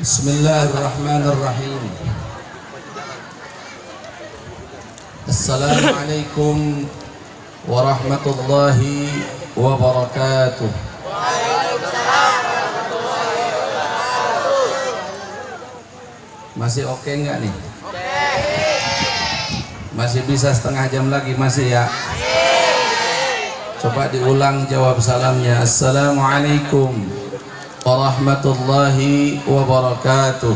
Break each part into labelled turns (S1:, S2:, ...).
S1: Bismillahirrahmanirrahim. Assalamualaikum warahmatullahi wabarakatuh. Masih oke nggak nih? Masih bisa setengah jam lagi masih ya? Coba diulang jawab salamnya. Assalamualaikum warahmatullahi wabarakatuh.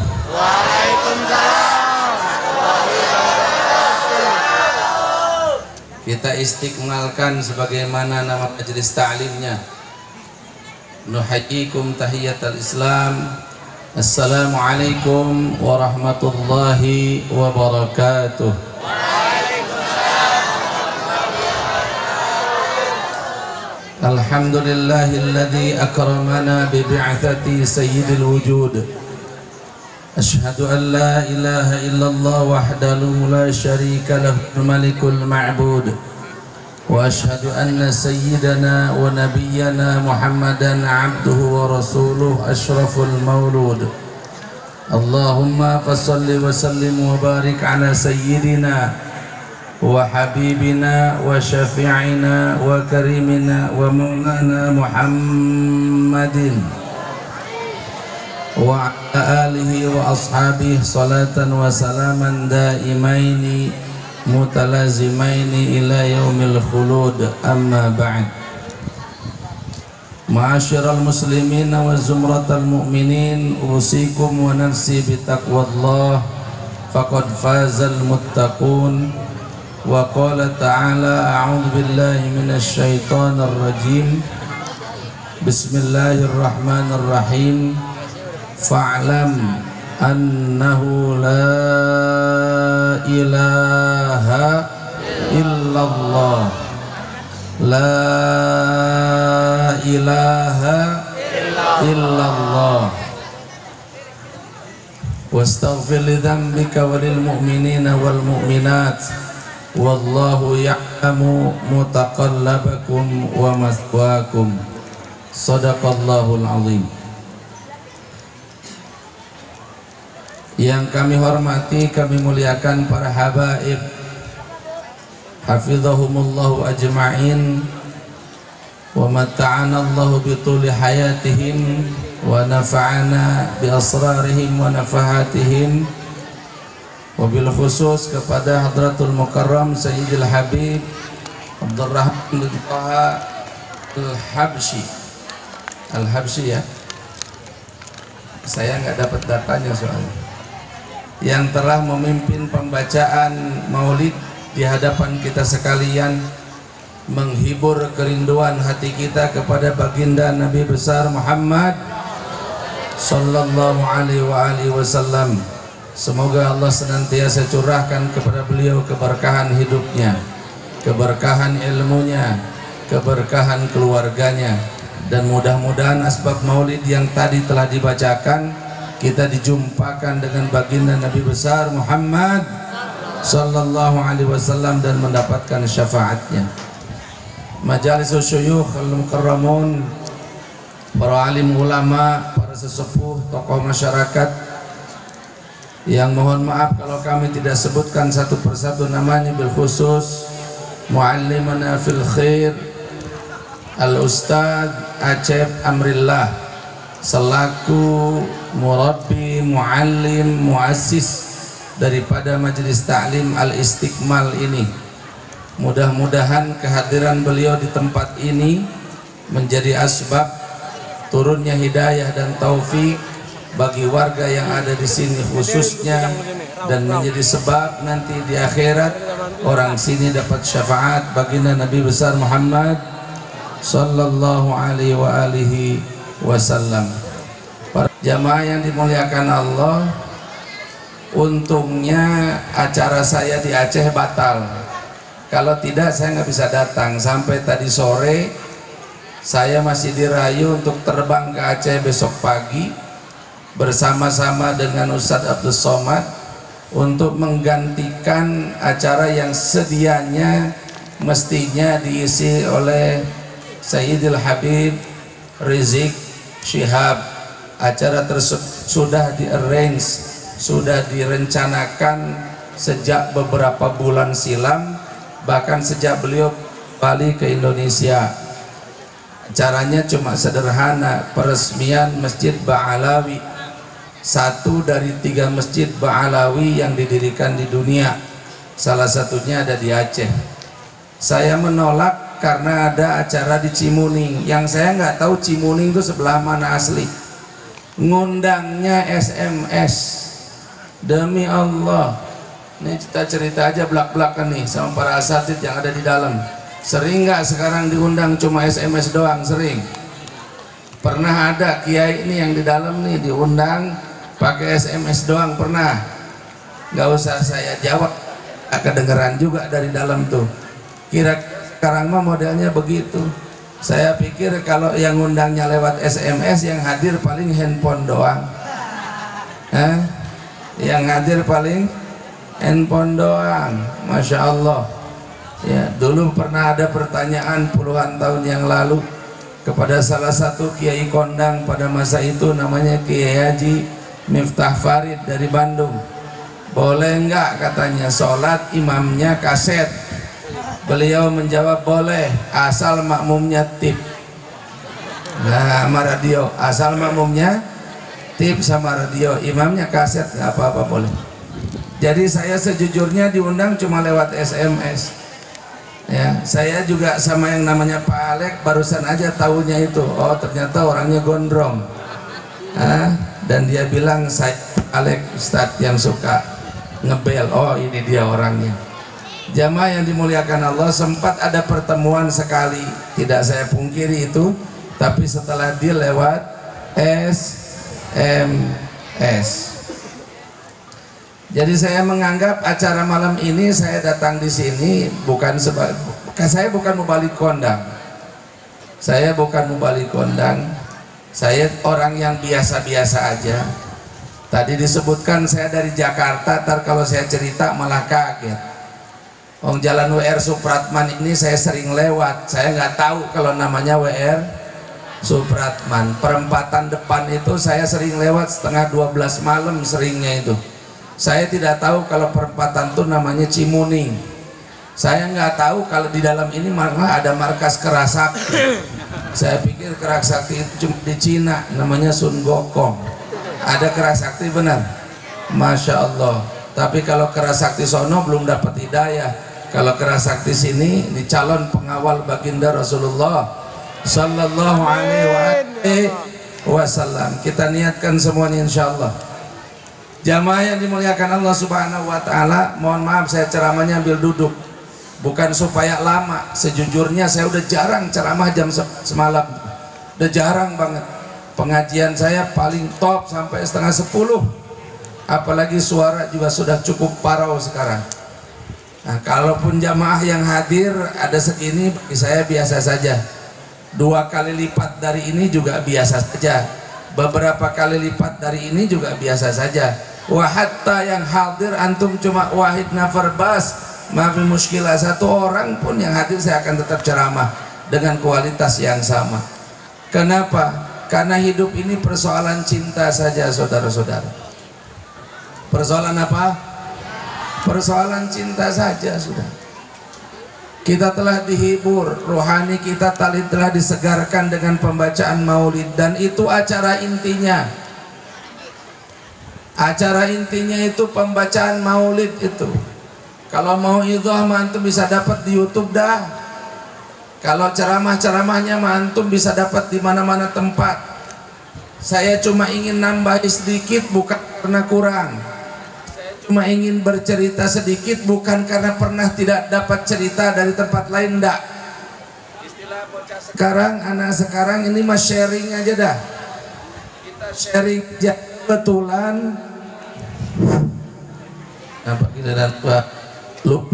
S1: Kita istiqmalkan sebagaimana nama majelis ta'limnya. Nuhayyikum tahiyatal Islam. Assalamualaikum warahmatullahi wabarakatuh. Alhamdulillahilladzi akramana bi bi'atsati sayyidil wujud. Asyhadu an la ilaha illallah wahdahu la syarika lahu malikul ma'bud. Wa asyhadu anna sayyidana wa nabiyyana Muhammadan abduhu wa rasuluh asyraful maulud. Allahumma fassalli wa sallim wa barik ala sayyidina wa habibina wa syafi'ina wa karimina wa maulana Muhammadin wa ala alihi wa ashabihi salatan wa salaman daimaini mutalazimaini ila yaumil khulud. Amma ba'd. Ma'asyiral muslimin wa zumratal mu'minin, usikum wa nafsi bitaqwallah faqad fazal muttaqun. Wa qala ta'ala a'udzu billahi minasy syaithanir rajim. Bismillahirrahmanirrahim. Fa'lam annahu la ilaha illallah. La ilaha illallah. Wastaghfir li dzambika walil mu'minina wal mu'minat. Wallahu ya'lamu mutaqallabakum wa maswaakum. Shadaqallahul azim. Yang kami hormati, kami muliakan para habaib, hafizahumullahu ajma'in, wa mata'ana Allahu bituli hayatihim wa nafa'ana bi asrarihim wa nafahatihim. Wabil khusus kepada Hadratul Mukarram Sayyidil Habib Abdurrahman bin Taha Al-Habsyi ya, saya nggak dapat datanya soalnya, yang telah memimpin pembacaan maulid di hadapan kita sekalian, menghibur kerinduan hati kita kepada baginda Nabi besar Muhammad sallallahu alaihi wasallam. Semoga Allah senantiasa curahkan kepada beliau keberkahan hidupnya, keberkahan ilmunya, keberkahan keluarganya, dan mudah-mudahan asbab maulid yang tadi telah dibacakan kita dijumpakan dengan baginda Nabi besar Muhammad sallallahu alaihi wasallam dan mendapatkan syafaatnya. Majalis syuyukh al-mukarramun, para alim ulama, para sesepuh, tokoh masyarakat yang mohon maaf kalau kami tidak sebutkan satu persatu namanya, bil khusus muallimana fil khair al-ustad Acep Amrillah selaku murabbi, muallim, muassis daripada majelis ta'lim al-istiqmal ini. Mudah-mudahan kehadiran beliau di tempat ini menjadi asbab turunnya hidayah dan taufik bagi warga yang ada di sini khususnya, dan menjadi sebab nanti di akhirat orang sini dapat syafaat baginda Nabi besar Muhammad sallallahu alaihi wasallam. Para jamaah yang dimuliakan Allah, untungnya acara saya di Aceh batal. Kalau tidak saya nggak bisa datang. Sampai tadi sore saya masih dirayu untuk terbang ke Aceh besok pagi bersama-sama dengan Ustadz Abdul Somad untuk menggantikan acara yang sedianya mestinya diisi oleh Sayyidil Habib Rizik Syihab. Acara tersebut sudah di-arrange, sudah direncanakan sejak beberapa bulan silam, bahkan sejak beliau balik ke Indonesia. Caranya cuma sederhana, peresmian Masjid Ba'alawi, satu dari 3 masjid Ba'alawi yang didirikan di dunia, salah satunya ada di Aceh. Saya menolak karena ada acara di Cimuning, yang saya nggak tahu Cimuning itu sebelah mana asli. Ngundangnya SMS, demi Allah, ini kita cerita aja belak-belakan nih sama para asatid yang ada di dalam. Sering nggak sekarang diundang cuma SMS doang? Sering. Pernah ada kiai ini yang di dalam nih diundang pakai SMS doang? Pernah? Nggak usah saya jawab, kedengeran juga dari dalam tuh. Kira sekarang mah modelnya begitu. Saya pikir kalau yang undangnya lewat SMS, yang hadir paling handphone doang. Yang hadir paling handphone doang. Masya Allah. Ya, dulu pernah ada pertanyaan puluhan tahun yang lalu kepada salah satu kiai kondang pada masa itu, namanya Kiai Haji Miftah Farid dari Bandung. Boleh enggak katanya sholat imamnya kaset? Beliau menjawab boleh, asal makmumnya tip. Nah, sama radio, asal makmumnya tip sama radio, imamnya kaset nggak apa-apa, boleh. Jadi saya sejujurnya diundang cuma lewat SMS. Ya, saya juga sama yang namanya Pak Alek barusan aja tahunya itu. Oh, ternyata orangnya gondrong. Dan dia bilang saya Alek Ustadz yang suka ngebel. Oh, ini dia orangnya. Jamaah yang dimuliakan Allah, sempat ada pertemuan sekali, tidak saya pungkiri itu, tapi setelah dia lewat SMS. Jadi saya menganggap acara malam ini saya datang di sini bukan saya bukan mubalik kondang. Saya bukan mubalik kondang. Saya orang yang biasa-biasa aja. Tadi disebutkan saya dari Jakarta, ntar kalau saya cerita malah kaget. Jalan WR Supratman ini saya sering lewat. Saya nggak tahu kalau namanya WR Supratman. Perempatan depan itu saya sering lewat setengah 12 malam seringnya itu. Saya tidak tahu kalau perempatan itu namanya Cimuning. Saya nggak tahu kalau di dalam ini malah ada markas Kerasakti. Saya pikir Kerasakti itu cuma di Cina, namanya Sun Gokong. Ada Kerasakti benar, Masya Allah. Tapi kalau Kerasakti sono belum dapat hidayah. Kalau Kerasakti sini di calon pengawal baginda Rasulullah Sallallahu Alaihi Wasallam. Kita niatkan semuanya insya Allah. Jamaah yang dimuliakan Allah Subhanahu wa Ta'ala, mohon maaf saya ceramahnya ambil duduk, bukan supaya lama. Sejujurnya saya udah jarang ceramah jam semalam, udah jarang banget. Pengajian saya paling top sampai setengah 10, apalagi suara juga sudah cukup parau sekarang. Nah, kalaupun jamaah yang hadir ada segini, bagi saya biasa saja. 2 kali lipat dari ini juga biasa saja. Beberapa kali lipat dari ini juga biasa saja. Wa hatta yang hadir antum cuma wahid nafar bas, maaf muskilah, 1 orang pun yang hadir saya akan tetap ceramah dengan kualitas yang sama. Kenapa? Karena hidup ini persoalan cinta saja, saudara-saudara. Persoalan apa? Persoalan cinta saja sudah. Kita telah dihibur, rohani kita telah disegarkan dengan pembacaan maulid, dan itu acara intinya. Acara intinya itu pembacaan maulid itu. Kalau mau idhah antum bisa dapat di YouTube dah. Kalau ceramah-ceramahnya antum bisa dapat di mana-mana tempat. Saya cuma ingin nambah sedikit bukan karena kurang. Cuma ingin bercerita sedikit bukan karena pernah tidak dapat cerita dari tempat lain, enggak. Istilah bocah sekarang, anak sekarang ini mas sharing aja dah. Kita sharing aja. Kebetulan nampak kita dapat lup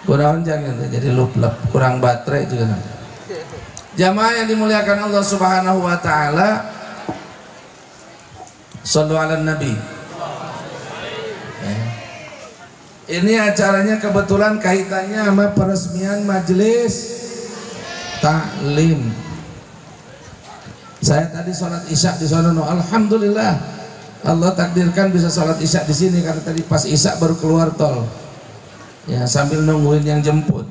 S1: kurang jangan jadi lup kurang baterai juga. Jamaah yang dimuliakan Allah Subhanahu wa Ta'ala, shallu ala nabi. Ini acaranya kebetulan kaitannya sama peresmian majelis taklim. Saya tadi sholat isya di sana, alhamdulillah Allah takdirkan bisa sholat isya di sini karena tadi pas isya baru keluar tol. Ya, sambil nungguin yang jemput.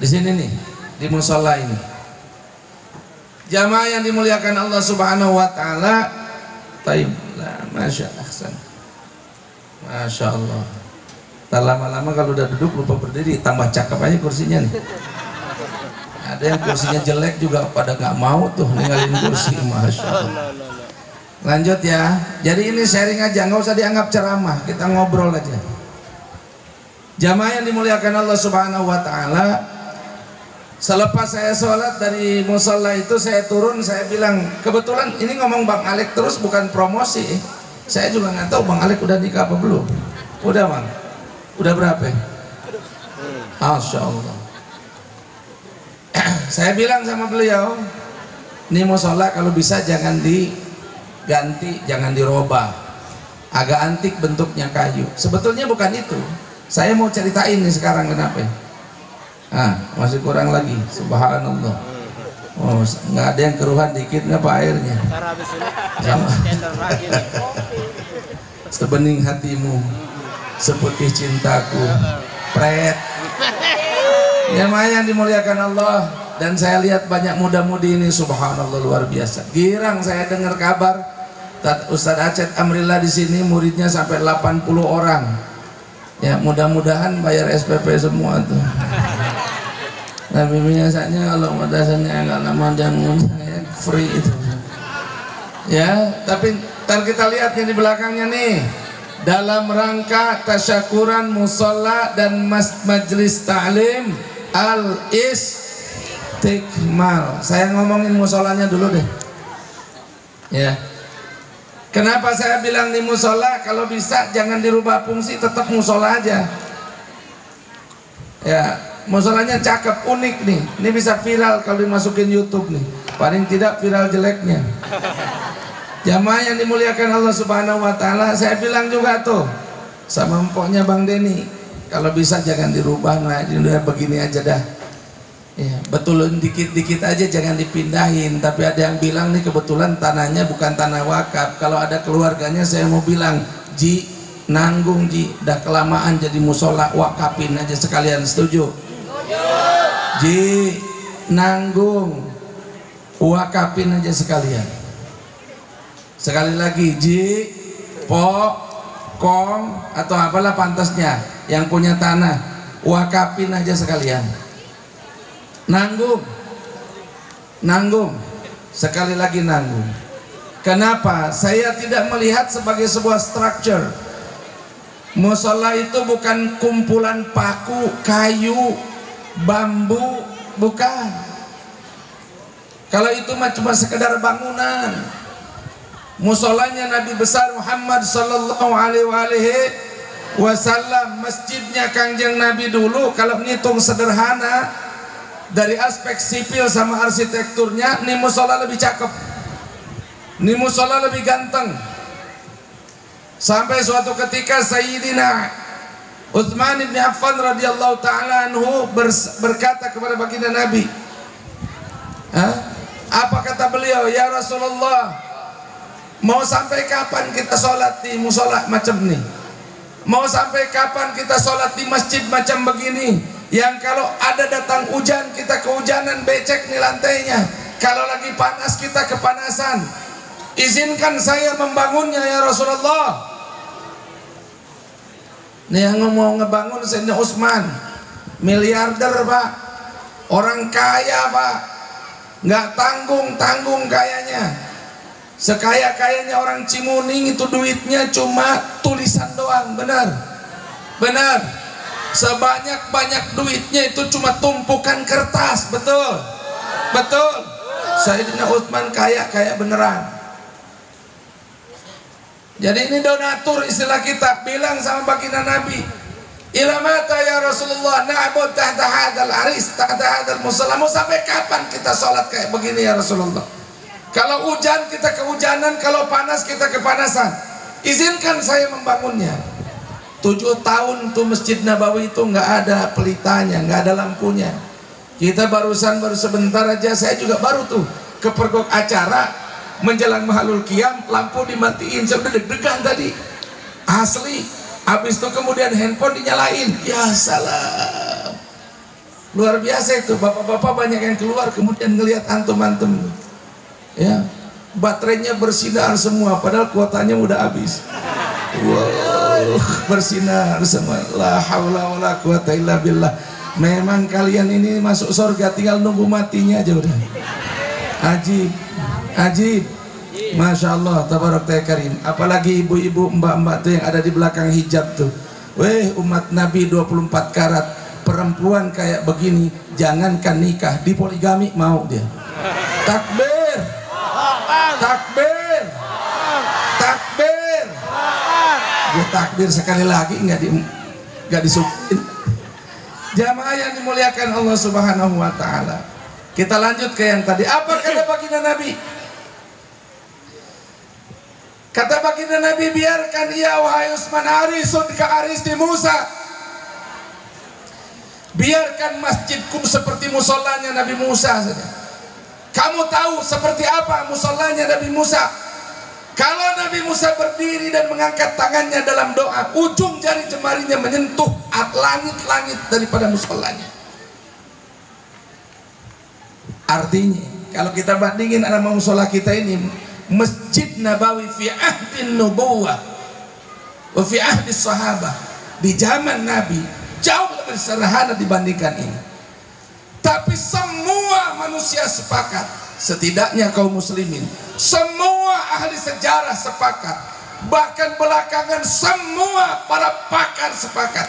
S1: Di sini nih, di musola ini. Jamaah yang dimuliakan Allah Subhanahu wa taala. Taib. Masya Allah. Tak lama-lama kalau udah duduk lupa berdiri, tambah cakep aja kursinya nih. Ada yang kursinya jelek juga pada nggak mau tuh ninggalin kursi. Masya Allah. Lanjut ya. Jadi ini sharing aja, nggak usah dianggap ceramah, kita ngobrol aja. Jamaah yang dimuliakan Allah Subhanahu wa taala, selepas saya sholat dari musola itu saya turun, saya bilang, kebetulan ini ngomong Bang Alek terus bukan promosi. Saya juga nggak tahu Bang Alek udah nikah apa belum. Udah Bang? Udah berapa? Masya Allah. Saya bilang sama beliau, ini musola kalau bisa jangan diganti, jangan dirubah. Agak antik bentuknya kayu. Sebetulnya bukan itu. Saya mau ceritain nih sekarang kenapa. Masih kurang lagi. Subhanallah. Oh, nggak ada yang keruhan dikit nggak pak airnya? Sama. Sebening hatimu, seputih cintaku, pret. Jamaah yang dimuliakan Allah, dan saya lihat banyak muda-mudi ini, subhanallah luar biasa. Girang saya dengar kabar Ustadz Acet Amrillah di sini muridnya sampai 80 orang. Ya mudah-mudahan bayar SPP semua tuh. Tapi biasanya kalau madrasahnya nggak lama dan free itu. Ya, tapi ntar kita lihat yang di belakangnya nih. Dalam rangka tasyakuran musola dan majlis ta'lim al-istiqmal. Saya ngomongin musolanya dulu deh. Ya. Kenapa saya bilang di musola? Kalau bisa jangan dirubah fungsi, tetap musola aja. Ya, musolanya cakep, unik nih. Ini bisa viral kalau dimasukin YouTube nih. Paling tidak viral jeleknya. Jamaah yang dimuliakan Allah Subhanahu wa taala, saya bilang juga tuh sama empoknya Bang Denny, kalau bisa jangan dirubah, nah udah begini aja dah. Ya, betulin dikit-dikit aja, jangan dipindahin. Tapi ada yang bilang nih kebetulan tanahnya bukan tanah wakaf. Kalau ada keluarganya saya mau bilang, Ji, nanggung Ji, dah kelamaan jadi musola, wakafin aja sekalian. Setuju? Ji, nanggung, wakafin aja sekalian. Sekali lagi, Ji, Po, Kong, atau apalah pantasnya yang punya tanah, wakafin aja sekalian. Nanggung, sekali lagi nanggung. Kenapa? Saya tidak melihat sebagai sebuah structure. Musola itu bukan kumpulan paku, kayu, bambu, bukan. Kalau itu mah cuma sekedar bangunan. Musolanya Nabi besar Muhammad sallallahu alaihi wasallam, masjidnya Kangjeng Nabi dulu kalau ngitung sederhana dari aspek sipil sama arsitekturnya, nih musola lebih cakep, nih musola lebih ganteng. Sampai suatu ketika Sayyidina Utsman bin Affan radhiyallahu taala anhu berkata kepada baginda Nabi, apa kata beliau? Ya Rasulullah, mau sampai kapan kita sholat di musola macam ini? Mau sampai kapan kita sholat di masjid macam begini? Yang kalau ada datang hujan kita kehujanan, becek nih lantainya. Kalau lagi panas kita kepanasan. Izinkan saya membangunnya ya Rasulullah. Nih yang mau ngebangun Sayyidina Utsman, miliarder pak, orang kaya pak, nggak tanggung kayanya. Sekaya-kayanya orang Cimuning itu duitnya cuma tulisan doang, benar? Benar. Sebanyak-banyak duitnya itu cuma tumpukan kertas, betul? Betul. Sayyidina Utsman kaya beneran. Jadi ini donatur istilah kita. Bilang sama baginda Nabi, ila mata ya Rasulullah na'bud tahta hadal aris, tahta hadal musalla. Mau sampai kapan kita sholat kayak begini ya Rasulullah? Kalau hujan kita kehujanan, kalau panas kita kepanasan. Izinkan saya membangunnya. 7 tahun tuh Masjid Nabawi itu nggak ada pelitanya, nggak ada lampunya. Kita baru sebentar aja, saya juga baru tuh kepergok acara menjelang mahalul qiyam, lampu dimatiin, saya udah deg-degan tadi asli. Habis itu kemudian handphone dinyalain, ya salam, luar biasa itu. Bapak-bapak banyak yang keluar kemudian ngelihat antum-antum ya, baterainya bersinar semua padahal kuotanya udah habis. Wow, bersinar semua. La haula wala quwata illa billah. Memang kalian ini masuk surga tinggal nunggu matinya aja udah. Ajib, ajib. Masya Allah, tabarak karim. Apalagi ibu-ibu, mbak-mbak tuh yang ada di belakang hijab tuh. Weh, umat Nabi 24 karat, perempuan kayak begini jangankan nikah, dipoligami mau dia. Takbir, takbir, takbir. Dia takbir sekali lagi nggak disuppin. Jamaah yang dimuliakan Allah Subhanahu wa taala. Kita lanjut ke yang tadi. Apa kata baginda Nabi? Kata baginda Nabi, biarkan ia wahai Utsman harisun ka aristi Musa. Biarkan masjidku seperti musallanya Nabi Musa saja. Kamu tahu seperti apa musallanya Nabi Musa? Kalau Nabi Musa berdiri dan mengangkat tangannya dalam doa, ujung jari jemarinya menyentuh langit-langit daripada musallanya. Artinya, kalau kita bandingin sama musola kita ini, Masjid Nabawi fi ahdin nubuwah wa fi ahdis sahabah, di zaman Nabi jauh lebih sederhana dibandingkan ini. Tapi semua manusia sepakat, setidaknya kaum muslimin, semua ahli sejarah sepakat, bahkan belakangan semua para pakar sepakat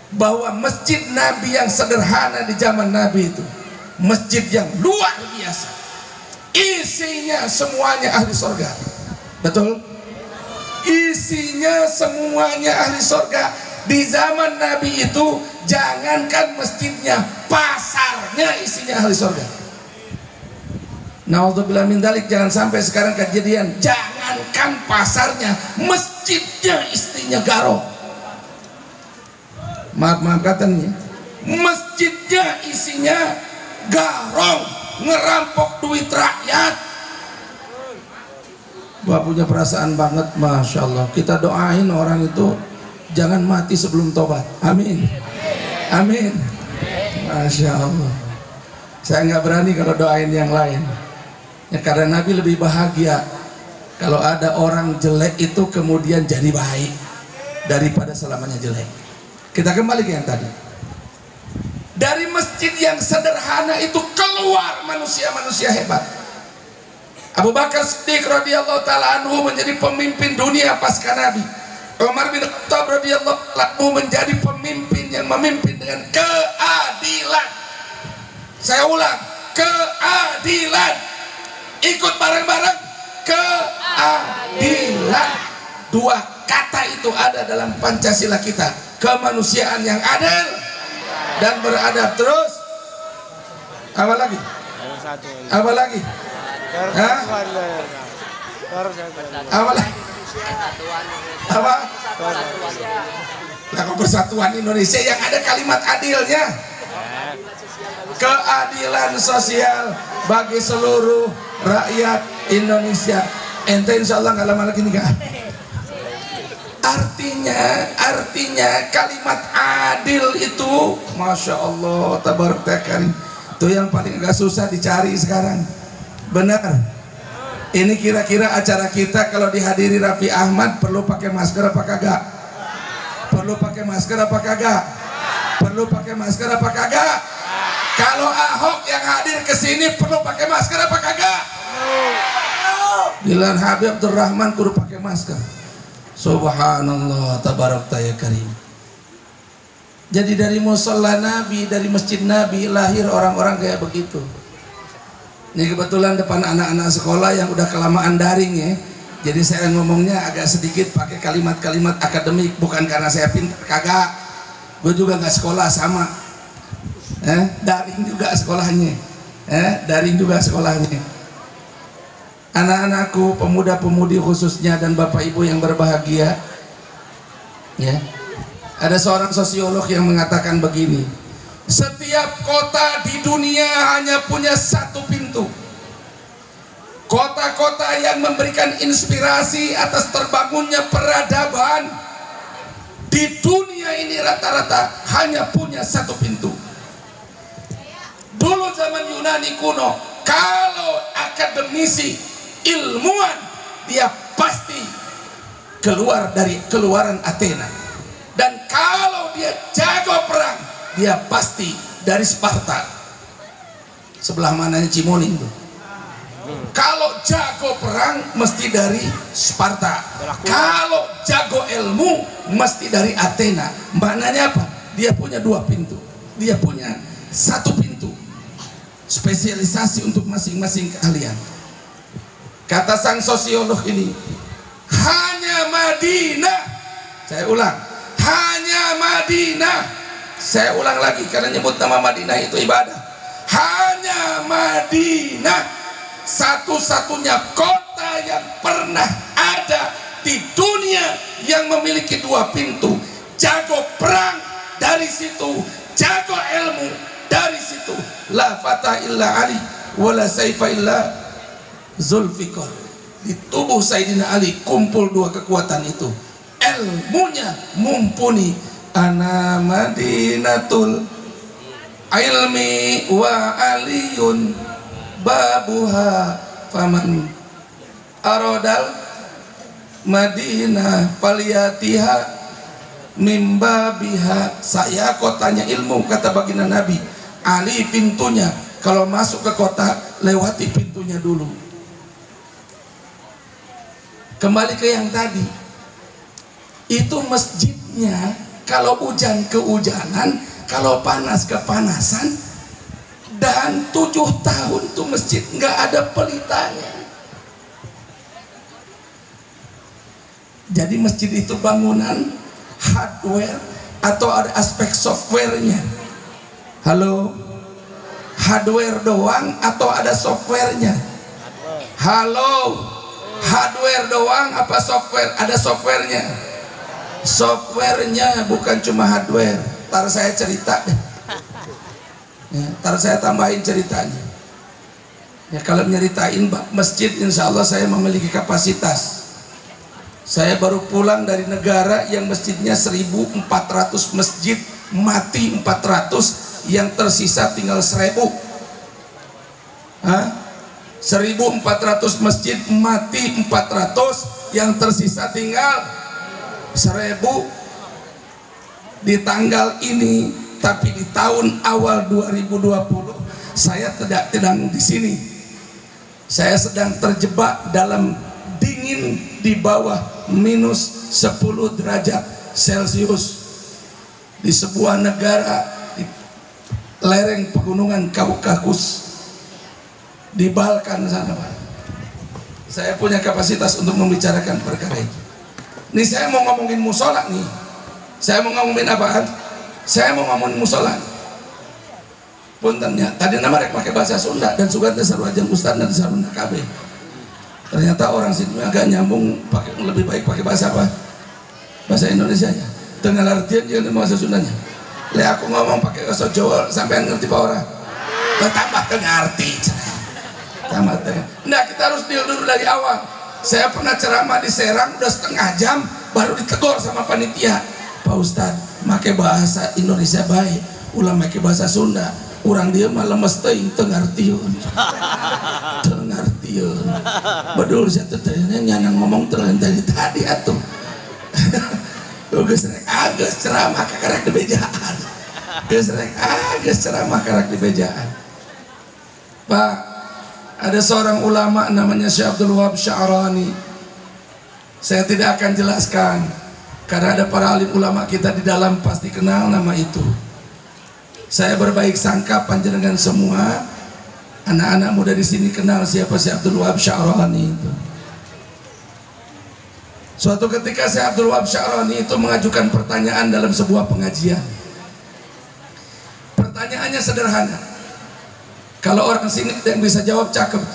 S1: bahwa masjid Nabi yang sederhana di zaman Nabi itu masjid yang luar biasa, isinya semuanya ahli surga. Betul? Isinya semuanya ahli surga. Di zaman Nabi itu jangankan masjidnya, pasarnya isinya ahli surga. Naudzubillah min dzalik, jangan sampai sekarang kejadian jangankan pasarnya, masjidnya isinya garong. Maaf katanya, masjidnya isinya garong, ngerampok duit rakyat. Gua punya perasaan banget, Masya Allah. Kita doain orang itu jangan mati sebelum tobat. Amin, amin. Masya Allah. Saya nggak berani kalau doain yang lain ya, karena Nabi lebih bahagia kalau ada orang jelek itu kemudian jadi baik daripada selamanya jelek. Kita kembali ke yang tadi. Dari masjid yang sederhana itu keluar manusia-manusia hebat. Abu Bakar Siddiq radhiyallahu taala anhu menjadi pemimpin dunia pasca Nabi. Umar bin Khattab radhiyallahu taala anhu menjadi pemimpin yang memimpin dengan keadilan. Saya ulang, keadilan. Ikut bareng-bareng, keadilan. Dua kata itu ada dalam Pancasila kita, kemanusiaan yang adil dan beradab. Terus apa lagi? Apa lagi? Hah? Apa lagi? Apa? Nah, persatuan Indonesia yang ada kalimat adilnya. Keadilan sosial bagi seluruh rakyat Indonesia. Ente insya Allah nggak lama lagi nikah. Artinya kalimat adil itu, Masya Allah, tabarak karim, itu yang paling agak susah dicari sekarang. Benar. Ini kira-kira acara kita kalau dihadiri Raffi Ahmad perlu pakai masker apa kagak? Perlu pakai masker apa kagak? Perlu pakai masker apa kagak? Kalau Ahok yang hadir ke sini perlu pakai masker apa kagak? Bilan Habib Abdurrahman kudu pakai masker. Subhanallah, tabarak ya karim. Jadi dari musalla Nabi, dari masjid Nabi lahir orang-orang kayak begitu. Ini kebetulan depan anak-anak sekolah yang udah kelamaan daring ya. Jadi saya ngomongnya agak sedikit pakai kalimat-kalimat akademik, bukan karena saya pintar, kagak. Gue juga nggak sekolah sama. Daring juga sekolahnya. Daring juga sekolahnya. Anak-anakku, pemuda-pemudi khususnya dan bapak ibu yang berbahagia, ya. Ada seorang sosiolog yang mengatakan begini, Setiap kota di dunia hanya punya satu pintu. Kota-kota yang memberikan inspirasi atas terbangunnya peradaban di dunia ini rata-rata hanya punya satu pintu. Dulu zaman Yunani kuno, kalau akademisi, ilmuwan, dia pasti keluar dari keluaran Athena. Dan kalau dia jago perang, dia pasti dari Sparta. Sebelah mananya Cimoning tuh. Kalau jago perang mesti dari Sparta. Kalau jago ilmu mesti dari Athena. Maknanya apa? Dia punya dua pintu. Dia punya satu pintu. Spesialisasi untuk masing-masing keahlian. Kata sang sosiolog ini, hanya Madinah. Saya ulang, hanya Madinah. Saya ulang lagi karena nyebut nama Madinah itu ibadah. Hanya Madinah satu-satunya kota yang pernah ada di dunia yang memiliki dua pintu. Jago perang dari situ, jago ilmu dari situ. La fatah illa Ali wala saifa illa Zulfikar. Di tubuh Sayyidina Ali kumpul dua kekuatan itu. Ilmunya mumpuni. Ana Madinatul ilmi wa aliyun babuha faman arodal Madinah faliyatiha mimbabiha. Saya kotanya ilmu, kata baginda Nabi. Ali pintunya, kalau masuk ke kota lewati pintunya dulu. Kembali ke yang tadi, itu masjidnya kalau hujan kehujanan, kalau panas kepanasan. Dan 7 tahun tuh masjid nggak ada pelitanya. Jadi masjid itu bangunan, hardware, atau ada aspek softwarenya? Halo, hardware doang atau ada softwarenya? Halo, hardware doang apa software? Ada softwarenya? Softwarenya, bukan cuma hardware. Ntar saya cerita deh. Ya, ntar saya tambahin ceritanya. Ya, kalau nyeritain masjid, insya Allah saya memiliki kapasitas. Saya baru pulang dari negara yang masjidnya 1400 masjid, mati 400, yang tersisa tinggal 1000. 1400 masjid, mati 400, yang tersisa tinggal 1000. Di tanggal ini, tapi di tahun awal 2020 saya tidak sedang di sini. Saya sedang terjebak dalam dingin di bawah minus 10 derajat Celcius di sebuah negara di lereng pegunungan Kaukasus di Balkan sana, Pak. Saya punya kapasitas untuk membicarakan perkara itu. Nih saya mau ngomongin musola nih. Saya mau ngomongin apaan? Saya mau ngomongin musola. Puntennya, tadi nama rek pakai bahasa Sunda dan sugante sarwajan ustad dan saruna KB. Ternyata orang sini agak nyambung, pakai lebih baik pakai bahasa apa? Bahasa Indonesia ya. Tengah artian juga bahasa Sundanya. Le aku ngomong pakai bahasa Jawa sampai ngerti pak orang. Tambah tengah arti. Tambah tengah. Nah, kita harus deal dulu dari awal. Saya pernah ceramah di Serang udah setengah jam baru ditegur sama panitia. Pak Ustadz, make bahasa Indonesia baik, ulang make bahasa Sunda. Orang dia malah mesti tengartiun. Tengartiun. Betul saya tertanya nyanang ngomong terlalu tadi atuh. Geus rek agak ceramah karak di bejaan. Geus rek agak ceramah karak di bejaan. Pak, ada seorang ulama namanya Syekh Abdul Wahab Sya'rani. Saya tidak akan jelaskan karena ada para alim ulama kita di dalam pasti kenal nama itu. Saya berbaik sangka panjenengan semua anak-anak muda di sini kenal siapa Syekh Abdul Wahab Sya'rani itu. Suatu ketika Syekh Abdul Wahab Sya'rani itu mengajukan pertanyaan dalam sebuah pengajian. Pertanyaannya sederhana. Kalau orang sini yang bisa jawab cakep.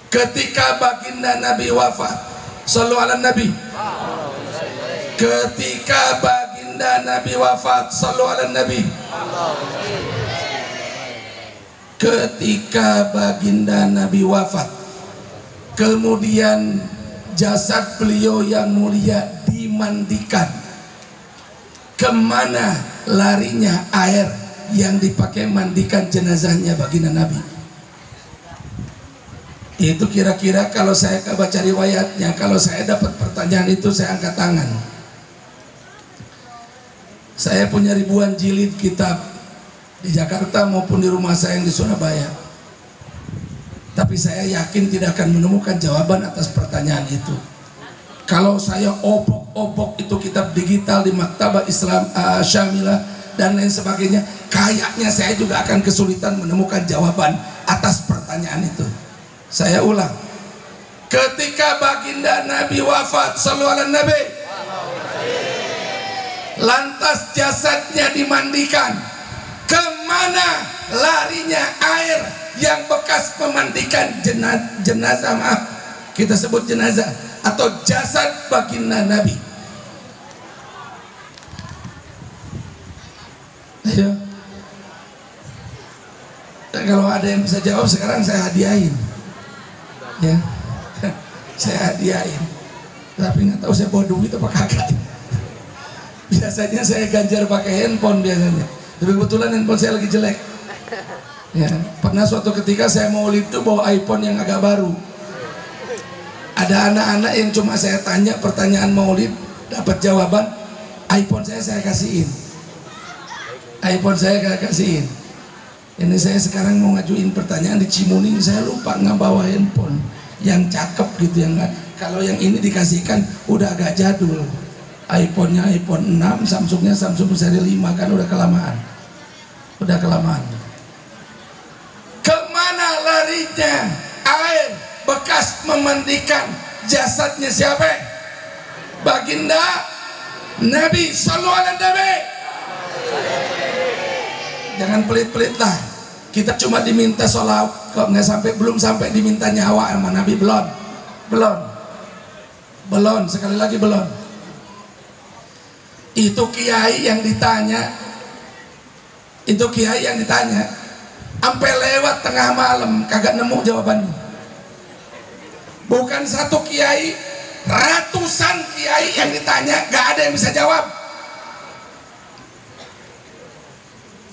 S1: Ketika baginda Nabi wafat, sallu ala Nabi. Ketika baginda baginda Nabi wafat, sallu ala Nabi. Ketika baginda Nabi wafat, kemudian jasad beliau yang mulia dimandikan. Kemana larinya air yang dipakai mandikan jenazahnya baginda Nabi? Itu kira-kira kalau saya baca riwayatnya, kalau saya dapat pertanyaan itu saya angkat tangan. Saya punya ribuan jilid kitab di Jakarta maupun di rumah saya yang di Surabaya, tapi saya yakin tidak akan menemukan jawaban atas pertanyaan itu. Kalau saya obok-obok itu kitab digital di Maktabah Islam Syamilah dan lain sebagainya, kayaknya saya juga akan kesulitan menemukan jawaban atas pertanyaan itu. Saya ulang, ketika baginda Nabi wafat, sallallahu alaihi Nabi, lantas jasadnya dimandikan, kemana larinya air yang bekas memandikan jenazah, maaf, kita sebut jenazah atau jasad baginda Nabi? Ayo. Dan kalau ada yang bisa jawab sekarang saya hadiahin, ya. Saya hadiahin. Tapi nggak tahu saya bawa duit apa kagak. Biasanya saya ganjar pakai handphone biasanya. Tapi kebetulan handphone saya lagi jelek. Ya, pernah suatu ketika saya maulid itu bawa iPhone yang agak baru. Ada anak-anak yang cuma saya tanya pertanyaan maulid, dapat jawaban, iPhone saya kasihin. iPhone saya kasihin. Ini saya sekarang mau ngajuin pertanyaan di Cimuning, saya lupa nggak bawa handphone yang cakep gitu, yang kalau yang ini dikasihkan udah agak jadul. iPhone-nya iPhone 6, Samsung-nya Samsung seri 5, kan udah kelamaan. Udah kelamaan. Kemana larinya air bekas memandikan jasadnya siapa? Baginda Nabi, sallallahu alaihi Nabi. Jangan pelit-pelit lah. Kita cuma diminta sholawat, kok nggak sampai, belum sampai diminta nyawa sama Nabi, belum, sekali lagi belum. Itu kiai yang ditanya, sampai lewat tengah malam kagak nemu jawabannya. Bukan satu kiai, ratusan kiai yang ditanya, gak ada yang bisa jawab.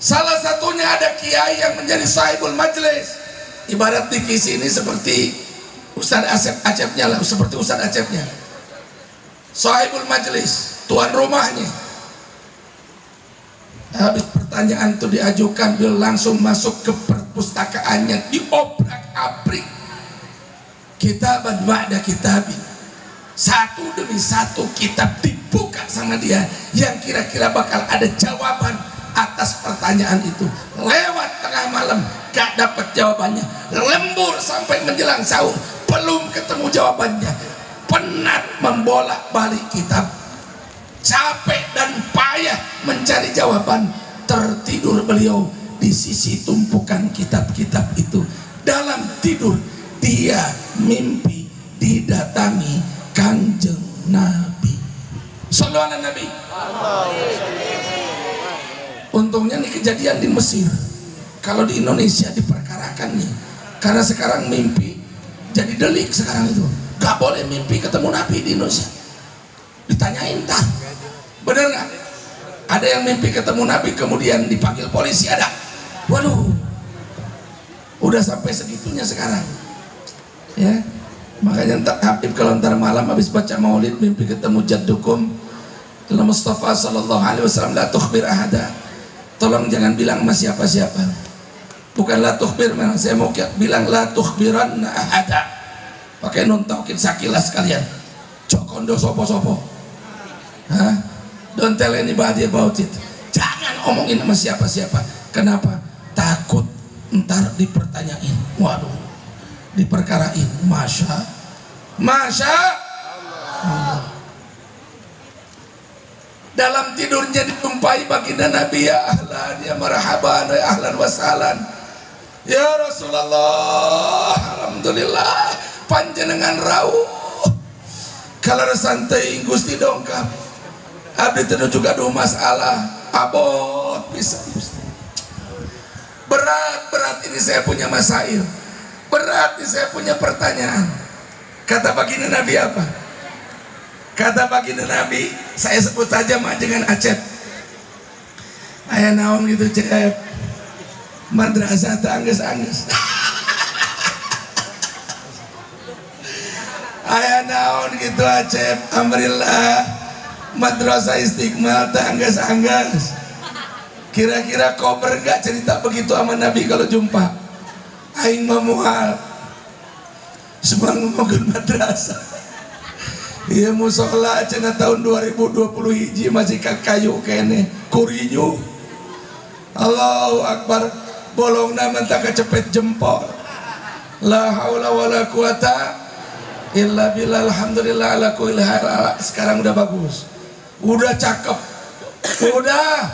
S1: Salah satunya ada kiai yang menjadi sahibul majlis, ibarat di sini seperti Ustadz Acepnya lah, seperti Ustadz Acepnya, sahibul majlis, tuan rumahnya. Habis pertanyaan itu diajukan, beliau langsung masuk ke perpustakaannya, diobrak-abrik kitaban ba'da kitabin, satu demi satu kitab dibuka sama dia yang kira-kira bakal ada jawaban atas pertanyaan itu. Lewat tengah malam gak dapat jawabannya, lembur sampai menjelang sahur belum ketemu jawabannya, penat membolak-balik kitab, capek dan payah mencari jawaban, tertidur beliau di sisi tumpukan kitab-kitab itu. Dalam tidur dia mimpi didatangi Kanjeng Nabi, sallallahu alaihi Nabi. Untungnya nih kejadian di Mesir. Kalau di Indonesia diperkarakan nih, karena sekarang mimpi jadi delik sekarang itu. Gak boleh mimpi ketemu Nabi di Indonesia. Ditanyain tak, bener nggak? Ada yang mimpi ketemu Nabi kemudian dipanggil polisi, ada? Waduh, udah sampai segitunya sekarang, ya. Makanya Habib kalau ntar malam habis baca maulid mimpi ketemu jaddukum Mustafa sallallahu alaihi wasallam, la tukhbir ahada. Tolong jangan bilang sama siapa-siapa. Bukan la tukhbir, saya mau bilang la tukhbiranna ahada. Pakai nun taukid sakilah sekalian. Cokondo sopo-sopo. Hah? Don't tell anybody about it. Jangan omongin sama siapa-siapa. Kenapa? Takut ntar dipertanyain. Waduh, diperkarain. Masya Allah. Dalam tidurnya ditumpai baginda Nabi, ya ahlan, ya marhaban, ya ahlan wasalan, ya Rasulullah, alhamdulillah panjenengan rawuh, kalau santai Gusti dongkap, abdi teu juga duh masalah abot bisa. Berat ini saya punya masail, berat ini saya punya pertanyaan. Kata baginda Nabi apa? Kata baginda Nabi, saya sebut saja mah dengan Acep. Aya naon gitu Cep, madrasah teh anggeus-anggeus. Aya naon gitu Acep, alhamdulillah madrasah Istiqmal teh anggeus-anggeus. Kira-kira kober gak cerita begitu sama Nabi kalau jumpa? Aing mah moal semua ngomongin madrasah. Iya musola cenah tahun 2021 masih kayu kene kurinyu. Allahu Akbar, bolongna mentah kecepet jempol. La haula wala quwata illa billah. Alhamdulillah ala kulli hal. Sekarang udah bagus, udah cakep, udah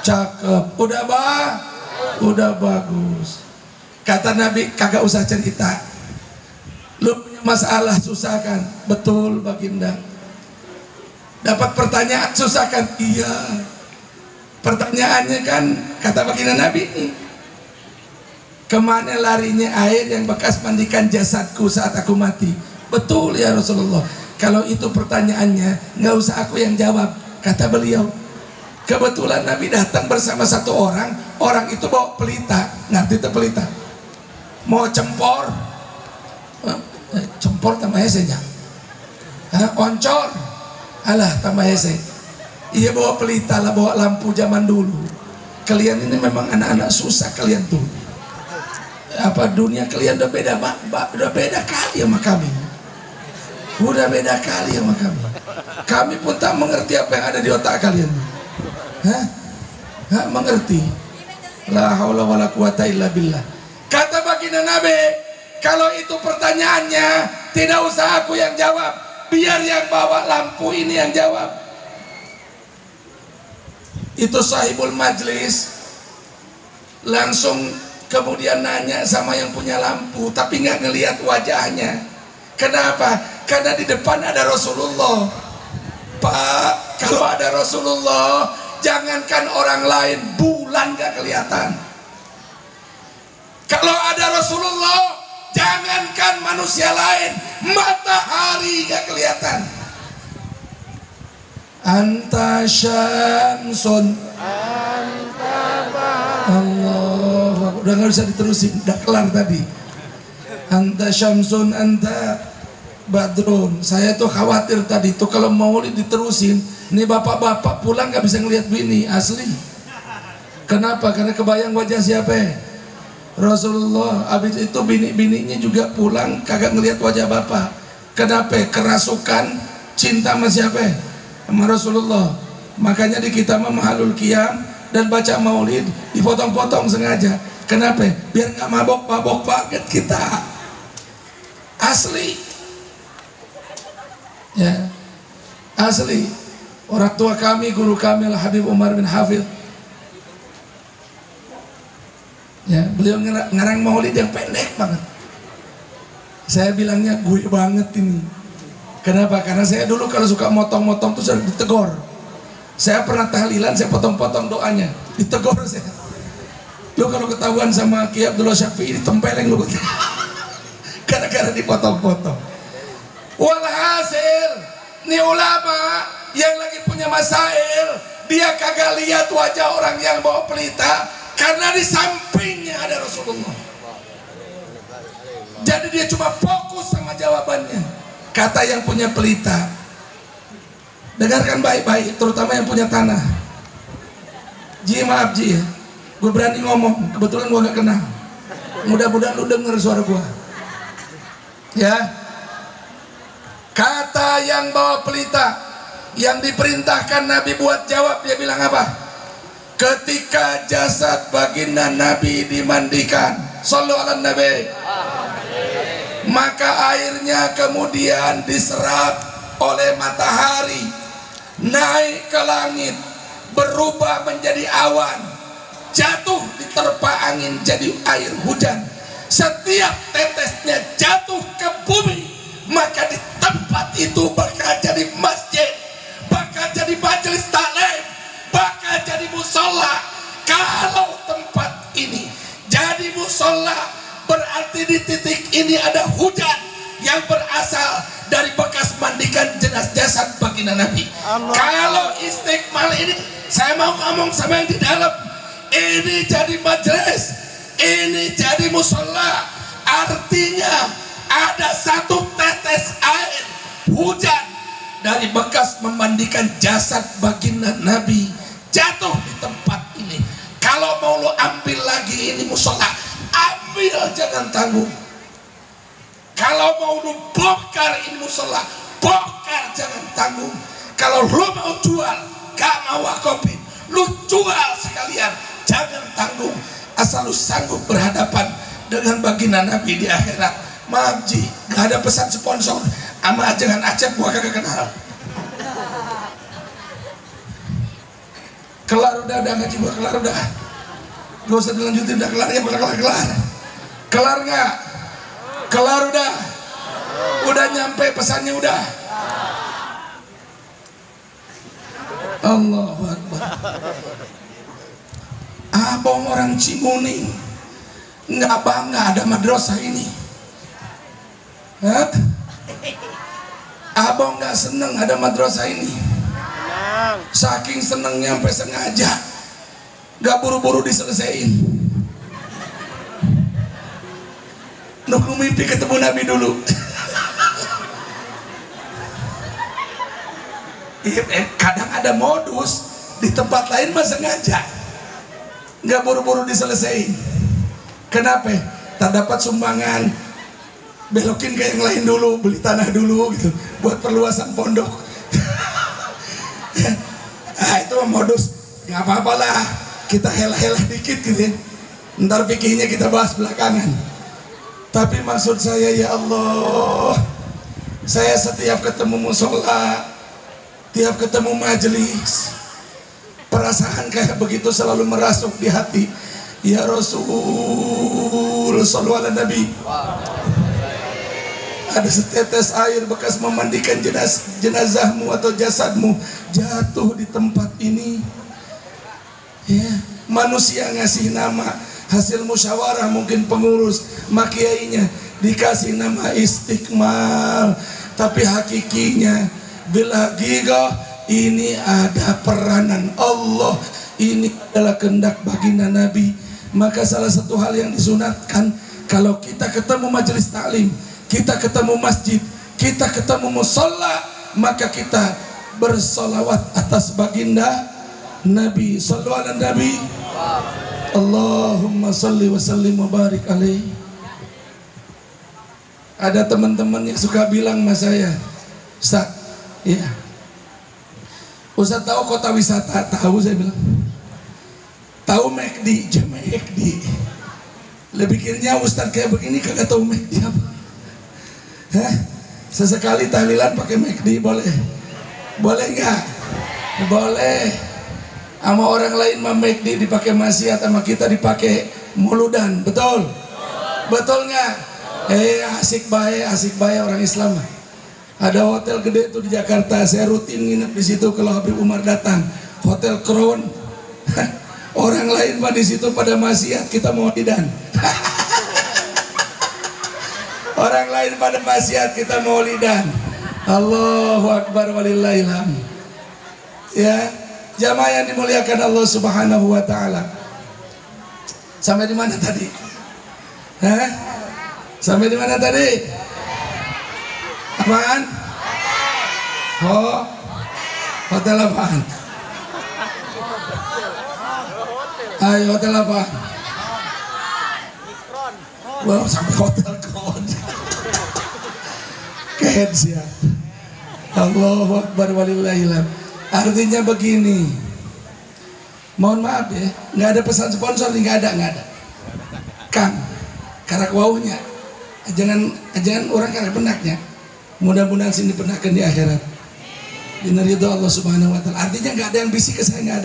S1: cakep, udah bagus. Kata Nabi, kagak usah cerita. Lu punya masalah susah kan? Betul baginda. Dapat pertanyaan susah kan? Iya. Pertanyaannya kan, kata baginda Nabi ini, kemana larinya air yang bekas mandikan jasadku saat aku mati? Betul ya Rasulullah. Kalau itu pertanyaannya, nggak usah aku yang jawab. Kata beliau, kebetulan Nabi datang bersama satu orang. Orang itu bawa pelita. Ngerti itu pelita? Mau cempor, cempor tambah hesenya, oncor, alah tambah hese. Iya bawa pelita lah, bawa lampu zaman dulu. Kalian ini memang anak-anak susah kalian tuh. Apa dunia kalian udah beda, udah beda kali sama kami. Udah beda kali sama kami. Kami pun tak mengerti apa yang ada di otak kalian. Hah? Mengerti? La haula wala quwata illa billah. Kata baginda Nabi, kalau itu pertanyaannya tidak usah aku yang jawab, biar yang bawa lampu ini yang jawab. Itu sahibul majlis langsung kemudian nanya sama yang punya lampu, tapi nggak ngelihat wajahnya. Kenapa? Karena di depan ada Rasulullah. Pak, kalau ada Rasulullah, jangankan orang lain, bulan nggak kelihatan. Kalau ada Rasulullah, jangankan manusia lain, matahari gak kelihatan. Anta syamsun, Allah, udah gak usah diterusin, udah kelar tadi. Anta syamsun, anta badrun. Saya tuh khawatir tadi tuh kalau maulid diterusin, ini bapak-bapak pulang gak bisa ngelihat bini asli. Kenapa? Karena kebayang wajah siapa ya? Rasulullah. Habis itu bini-bininya juga pulang kagak ngelihat wajah bapak. Kenapa? Kerasukan cinta sama siapa? Sama Rasulullah. Makanya di kita mahalul qiyam dan baca maulid dipotong-potong sengaja. Kenapa? Biar nggak mabok-mabok banget kita. Asli. Ya. Asli. Orang tua kami, guru kami Al Habib Umar bin Hafidh. Ya, beliau ngarang maulid yang pendek banget. Saya bilangnya gue banget ini. Kenapa? Karena saya dulu kalau suka motong-motong tuh sering ditegur. Saya pernah tahlilan, saya potong-potong doanya, ditegur saya. Lu kalau ketahuan sama Kiai Abdullah Syafi'i ditempeleng lu. Gara-gara dipotong-potong. Walhasil, nih ulama yang lagi punya masail, dia kagak lihat wajah orang yang bawa pelita. Karena di sampingnya ada Rasulullah. Jadi dia cuma fokus sama jawabannya. Kata yang punya pelita, dengarkan baik-baik, terutama yang punya tanah. Ji, maaf Ji, gue berani ngomong, kebetulan gue gak kenal. Mudah-mudahan lu denger suara gue. Ya. Kata yang bawa pelita, yang diperintahkan Nabi buat jawab, dia bilang apa? Ketika jasad baginda Nabi dimandikan, sallu ala Nabi, maka airnya kemudian diserap oleh matahari, naik ke langit, berubah menjadi awan, jatuh diterpa angin jadi air hujan. Setiap tetesnya jatuh ke bumi, maka di tempat itu bakal jadi masjid, bakal bakal jadi majelis taklim, bakal jadi musola. Kalau tempat ini jadi musola, berarti di titik ini ada hujan yang berasal dari bekas mandikan jasad baginda Nabi. Kalau Istiqmal ini, saya mau ngomong sama yang di dalam, ini jadi majelis, ini jadi musola, artinya ada satu tetes air hujan dari bekas memandikan jasad baginda Nabi jatuh di tempat ini. Kalau mau lo ambil lagi ini musola, ambil, jangan tanggung. Kalau mau lu bongkar ini musola, bongkar, jangan tanggung. Kalau lu mau jual, gak mau wakofin, lu jual sekalian, jangan tanggung. Asal lu sanggup berhadapan dengan baginda Nabi di akhirat. Maaf Ji, gak ada pesan sponsor. Ama jangan Acep, gua kagak kenal. Kelar udah ngaji gua, kelar udah. Gak usah dilanjutin, udah kelar ya, kelar. Kelar gak? Kelar udah nyampe pesannya udah. Allahu Akbar. Abang orang Cimuning nggak bangga ada madrasah ini. Hah? Abang nggak seneng ada madrasah ini. Saking senengnya sampai sengaja nggak buru-buru diselesain. Nunggu mimpi ketemu Nabi dulu. Kadang ada modus di tempat lain mah sengaja nggak buru-buru diselesain. Kenapa? Terdapat sumbangan, belokin ke yang lain dulu, beli tanah dulu gitu buat perluasan pondok. Nah, itu modus, nggak apa-apa lah, kita helah-helah dikit gitu. Ntar fikihnya kita bahas belakangan. Tapi maksud saya, ya Allah, saya setiap ketemu musola, tiap ketemu majelis, perasaan kayak begitu selalu merasuk di hati. Ya Rasul, sallu ala Nabi. Ada setetes air bekas memandikan jenazahmu atau jasadmu jatuh di tempat ini. Ya, manusia ngasih nama, hasil musyawarah mungkin pengurus makiainya dikasih nama Istiqmal, tapi hakikinya bila gigah ini ada peranan Allah, ini adalah kehendak baginda Nabi. Maka salah satu hal yang disunatkan kalau kita ketemu majelis taklim, kita ketemu masjid, kita ketemu musola, maka kita bersolawat atas baginda Nabi. Sallu ala Nabi. Allahumma salli wa sallim wa barik alaih. Ada teman-teman yang suka bilang sama saya, Ustaz, ya, Ustaz tahu kota wisata? Tahu, saya bilang. Tahu McD, jam McD. Lebih pikirnya Ustaz kayak begini kagak tahu McD apa? Hah? Sesekali tahlilan pakai McD boleh? Boleh nggak? Boleh. Sama orang lain mah McD dipakai maksiat, sama kita dipakai muludan, betul? Betul nggak? Asik baik orang Islam. Ada hotel gede tuh di Jakarta, saya rutin nginep di situ kalau Habib Umar datang. Hotel Crown. Orang lain mah di situ pada maksiat, kita maulidan. Orang lain pada maksiat, kita maulidan. Allahu Akbar walillahil hamd. Ya, jamaah yang dimuliakan Allah Subhanahu wa taala. Sampai di mana tadi? Hah? Sampai di mana tadi? Apaan? Oh, hotel apaan? Ayo, hotel apa? Wow, sampai hotel Crown. Keren sih ya. Allahu Akbar walillahil hamd. Artinya begini, mohon maaf ya, nggak ada pesan sponsor nih, nggak ada. Kang, karak waunya, jangan orang karak penaknya. Mudah-mudahan sini penakkan di akhirat. Benar itu Allah Subhanahu Wa Taala. Artinya nggak ada yang bisik ke saya, nggak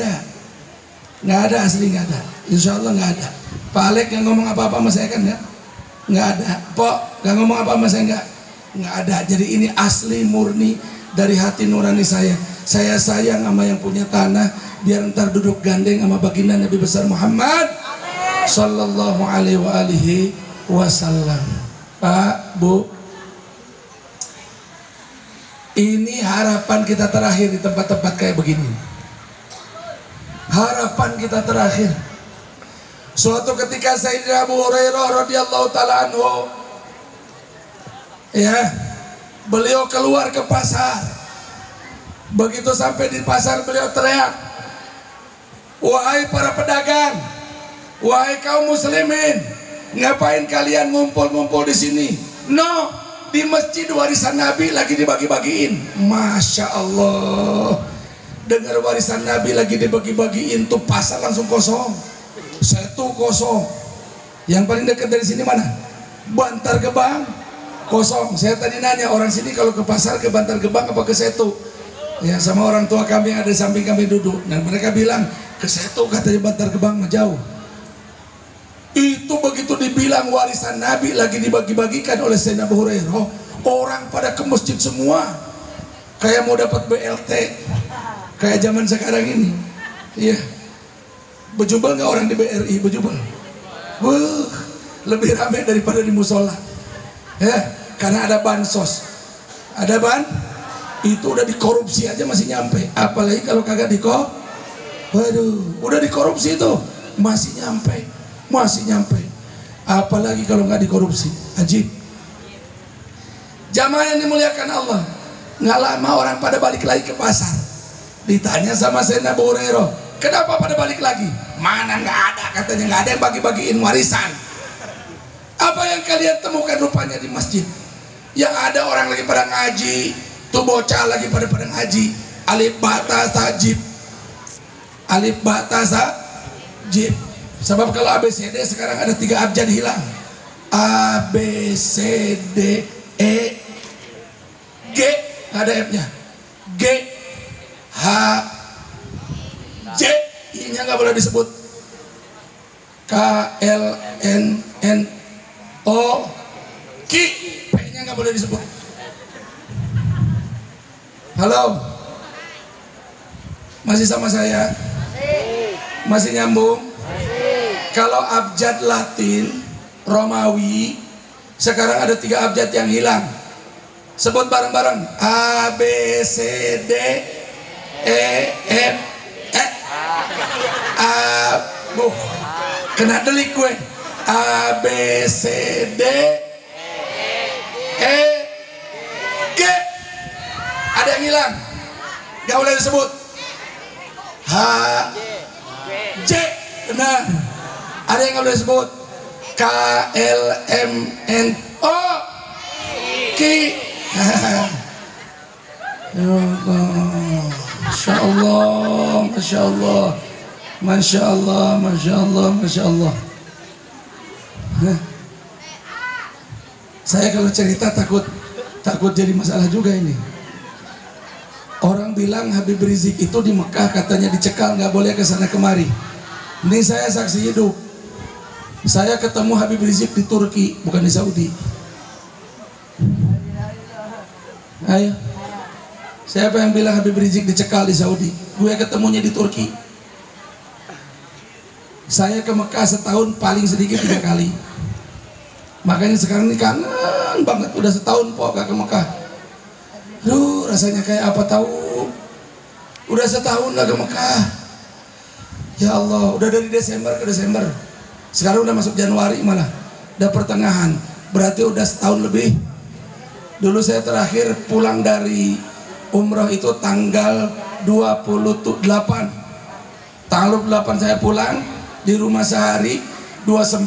S1: ada asli, nggak ada. Insya Allah nggak ada. Pak Alek yang ngomong apa-apa sama saya kan nggak ada. Pok nggak ngomong apa sama saya nggak ada. Jadi ini asli murni dari hati nurani saya.
S2: Saya sayang sama yang punya tanah, biar ntar duduk gandeng sama baginda Nabi besar Muhammad sallallahu alaihi wasallam. Pak, Bu, ini harapan kita terakhir di tempat-tempat kayak begini. Harapan kita terakhir. Suatu ketika Sayyidina Abu Hurairah radhiyallahu taala anhu, ya, beliau keluar ke pasar. Begitu sampai di pasar beliau teriak, "Wahai para pedagang, wahai kaum muslimin, ngapain kalian ngumpul-ngumpul di sini?" No, di masjid warisan Nabi lagi dibagi-bagiin. Masya Allah, dengar warisan Nabi lagi dibagi-bagiin tuh pasar langsung kosong, Setu kosong. Yang paling dekat dari sini mana? Bantar Gebang kosong. Saya tadi nanya orang sini kalau ke pasar ke Bantar Gebang apa ke Setu? Ya, sama orang tua kami yang ada di samping kami duduk, dan mereka bilang ke Setu, katanya Bantar Gebang mah jauh. Itu begitu dibilang warisan Nabi lagi dibagi-bagikan oleh Sayyidina Abu Hurairah, orang pada ke masjid semua, kayak mau dapat BLT, kayak zaman sekarang ini. Iya, bejubel nggak orang di BRI? Bejubel, lebih ramai daripada di musola. Ya, karena ada bansos, ada itu udah dikorupsi aja masih nyampe, apalagi kalau kagak waduh, udah dikorupsi itu masih nyampe, apalagi kalau nggak dikorupsi. Ajib. Jamaah yang dimuliakan Allah, nggak lama orang pada balik lagi ke pasar. Ditanya sama Sayyidina Abu Hurairah, kenapa pada balik lagi? Mana nggak ada, katanya nggak ada yang bagi-bagiin warisan. Apa yang kalian temukan rupanya di masjid? Yang ada orang lagi pada ngaji, tuh bocah lagi pada ngaji, alif bata sajib, alif bata sajib. Sebab kalau ABCD sekarang ada 3 abjad hilang. A B C D E G, ada F-nya. G H J, I-nya nggak boleh disebut. K L N N O Q, P-nya nggak boleh disebut. Halo, masih sama saya? Masih nyambung? Kalau abjad Latin, Romawi, sekarang ada 3 abjad yang hilang. Sebut bareng-bareng. A, B, C, D, E, F, A, kena delik gue. A, B, C, D, E, G. Ada yang hilang, gak boleh disebut. H, J, benar. Ada yang gak boleh disebut. K, L, M, N, O, Q. Ya Allah, Masya Allah, Masya Allah, Masya Allah, Masya Allah, Masya Allah. Saya kalau cerita takut jadi masalah juga ini. Orang bilang Habib Rizik itu di Mekah katanya dicekal, nggak boleh ke sana kemari. Ini saya saksi hidup. Saya ketemu Habib Rizik di Turki, bukan di Saudi. Ayo, siapa yang bilang Habib Rizik dicekal di Saudi? Gue ketemunya di Turki. Saya ke Mekah setahun paling sedikit 3 kali. Makanya sekarang ini kangen banget, udah setahun gak ke Mekah. Duh, rasanya kayak apa tahu. Udah setahun gak ke Mekah. Ya Allah, udah dari Desember ke Desember. Sekarang udah masuk Januari malah. Udah pertengahan. Berarti udah setahun lebih. Dulu saya terakhir pulang dari umroh itu tanggal 28. Tanggal 28 saya pulang, di rumah sehari. 29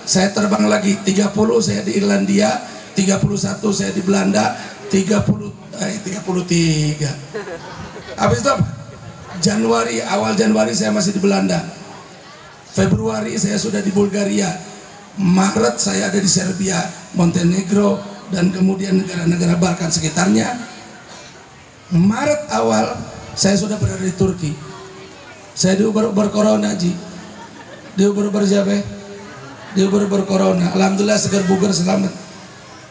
S2: saya terbang lagi, 30 saya di Irlandia, 31 saya di Belanda, 33. Habis itu apa? Januari, awal Januari saya masih di Belanda. Februari saya sudah di Bulgaria. Maret saya ada di Serbia, Montenegro, dan kemudian negara-negara Balkan sekitarnya. Maret awal saya sudah berada di Turki. Saya diuber-uber corona, Ji. Diuber-uber siapa? Diuber-uber corona. Alhamdulillah segar bugar selamat.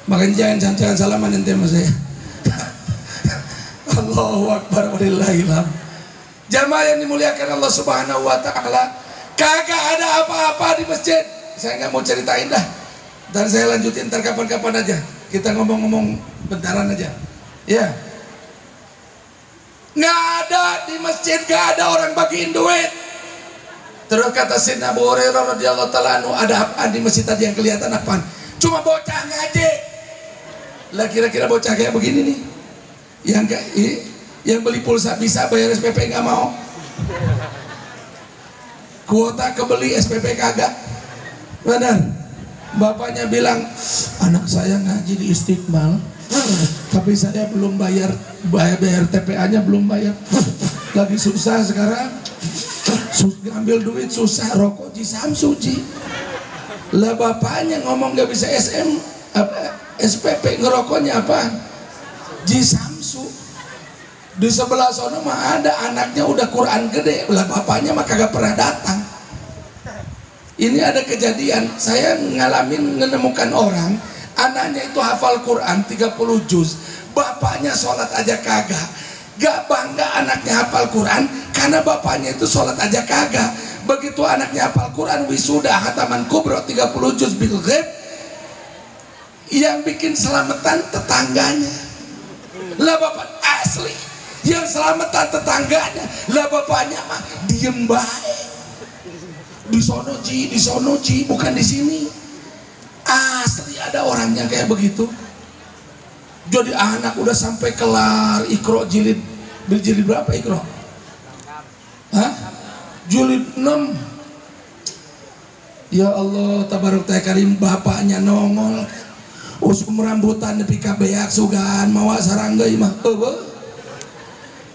S2: Makanya jangan salaman ente sama saya. Allah Allahu Akbar walillahilham. Jamaah yang dimuliakan Allah Subhanahu wa taala, kagak ada apa-apa di masjid. Saya nggak mau ceritain dah. Dan saya lanjutin ntar kapan-kapan aja. Kita ngomong-ngomong bentaran aja. Ya. Nggak ada di masjid, nggak ada orang bagiin duit. Terus kata Sayyidina Abu Hurairah radhiyallahu taala anhu, ada apa di masjid tadi yang kelihatan apaan? Cuma bocah ngaji. Lah kira-kira bocah kayak begini nih, yang beli pulsa bisa, bayar SPP nggak mau, kuota kebeli SPP kagak, benar. Bapaknya bilang, anak saya ngaji di Istiqmal, tapi saya belum bayar TPA-nya belum bayar, lagi susah sekarang, ngambil duit susah, rokok Ji Samsu Ji. Lah bapaknya ngomong nggak bisa SPP, ngerokoknya apa? Ji Samsu. Di sebelah sono mah ada anaknya udah Quran gede, lah bapaknya mah kagak pernah datang. Ini ada kejadian, saya menemukan orang, anaknya itu hafal Quran 30 juz, bapaknya sholat aja kagak. Gak bangga anaknya hafal Quran karena bapaknya itu sholat aja kagak. Begitu anaknya hafal Quran, wisuda hataman kubro 30 juz bil ghaib, yang bikin selamatan tetangganya. Lah bapak asli yang selamatan tetangganya, lah bapaknya mah diem baik. Di sono Ji, bukan di sini. Asli ada orangnya kayak begitu. Jadi anak udah sampai kelar Iqra jilid berapa Iqra? Hah? Jilid 6. Ya Allah tabarok karim, bapaknya nongol. Usum rambutan nepi ka beak sugan mawa sarangga imah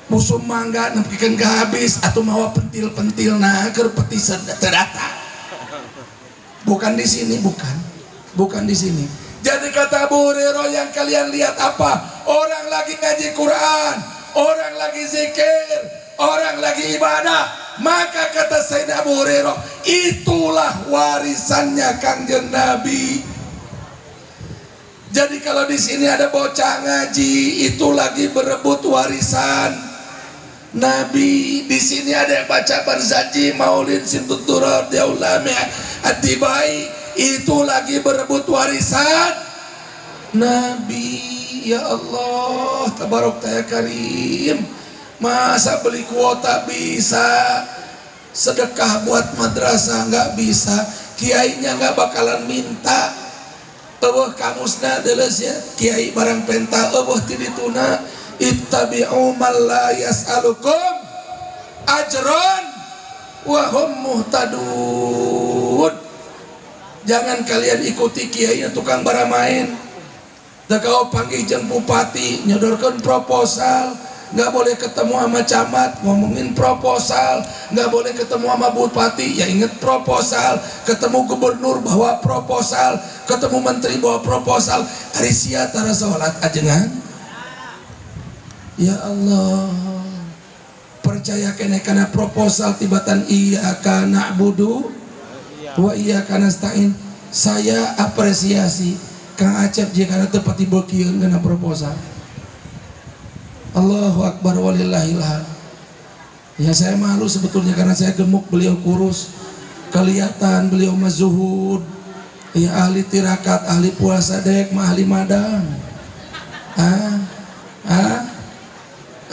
S2: musuh mangga nepikeun ka habis atau mawa pentil-pentil nah keur peti sedata. Bukan di sini, bukan di sini. Jadi kata Abu Hurairah, yang kalian lihat apa? Orang lagi ngaji Quran, orang lagi zikir, orang lagi ibadah. Maka kata Sayyidina Abu Hurairah, itulah warisannya Kangjeng Nabi. Jadi kalau di sini ada bocah ngaji, itu lagi berebut warisan Nabi. Di sini ada yang baca barzaji Maulid Sintuturah Diaulami Atibai, itu lagi berebut warisan Nabi. Ya Allah tabarok ya karim, masa beli kuota bisa, sedekah buat madrasah nggak bisa, kiainya nggak bakalan minta. Eueuh kamusna deuleuh ya kiai barang penta eueuh ti dituna, ittabi'u man la yas'alukum ajron wa hum muhtadun. Jangan kalian ikuti kiai tukang baramain. Da kau panggil jeung bupati nyodorkeun proposal, nggak boleh ketemu sama camat ngomongin proposal, nggak boleh ketemu sama bupati ya inget proposal, ketemu gubernur bawa proposal, ketemu menteri bawa proposal. Ari sia tara salat ajengan. Ya Allah, percaya kene kana proposal tibatan iyyaka na'budu wa iyyaka nasta'in. Saya apresiasi Kang Acep jika kana teu pati beukieun kana proposal. Allahu Akbar walillahilham. Ya saya malu sebetulnya karena saya gemuk, beliau kurus, kelihatan beliau mazuhud, ya ahli tirakat, ahli puasa dek, ahli madang,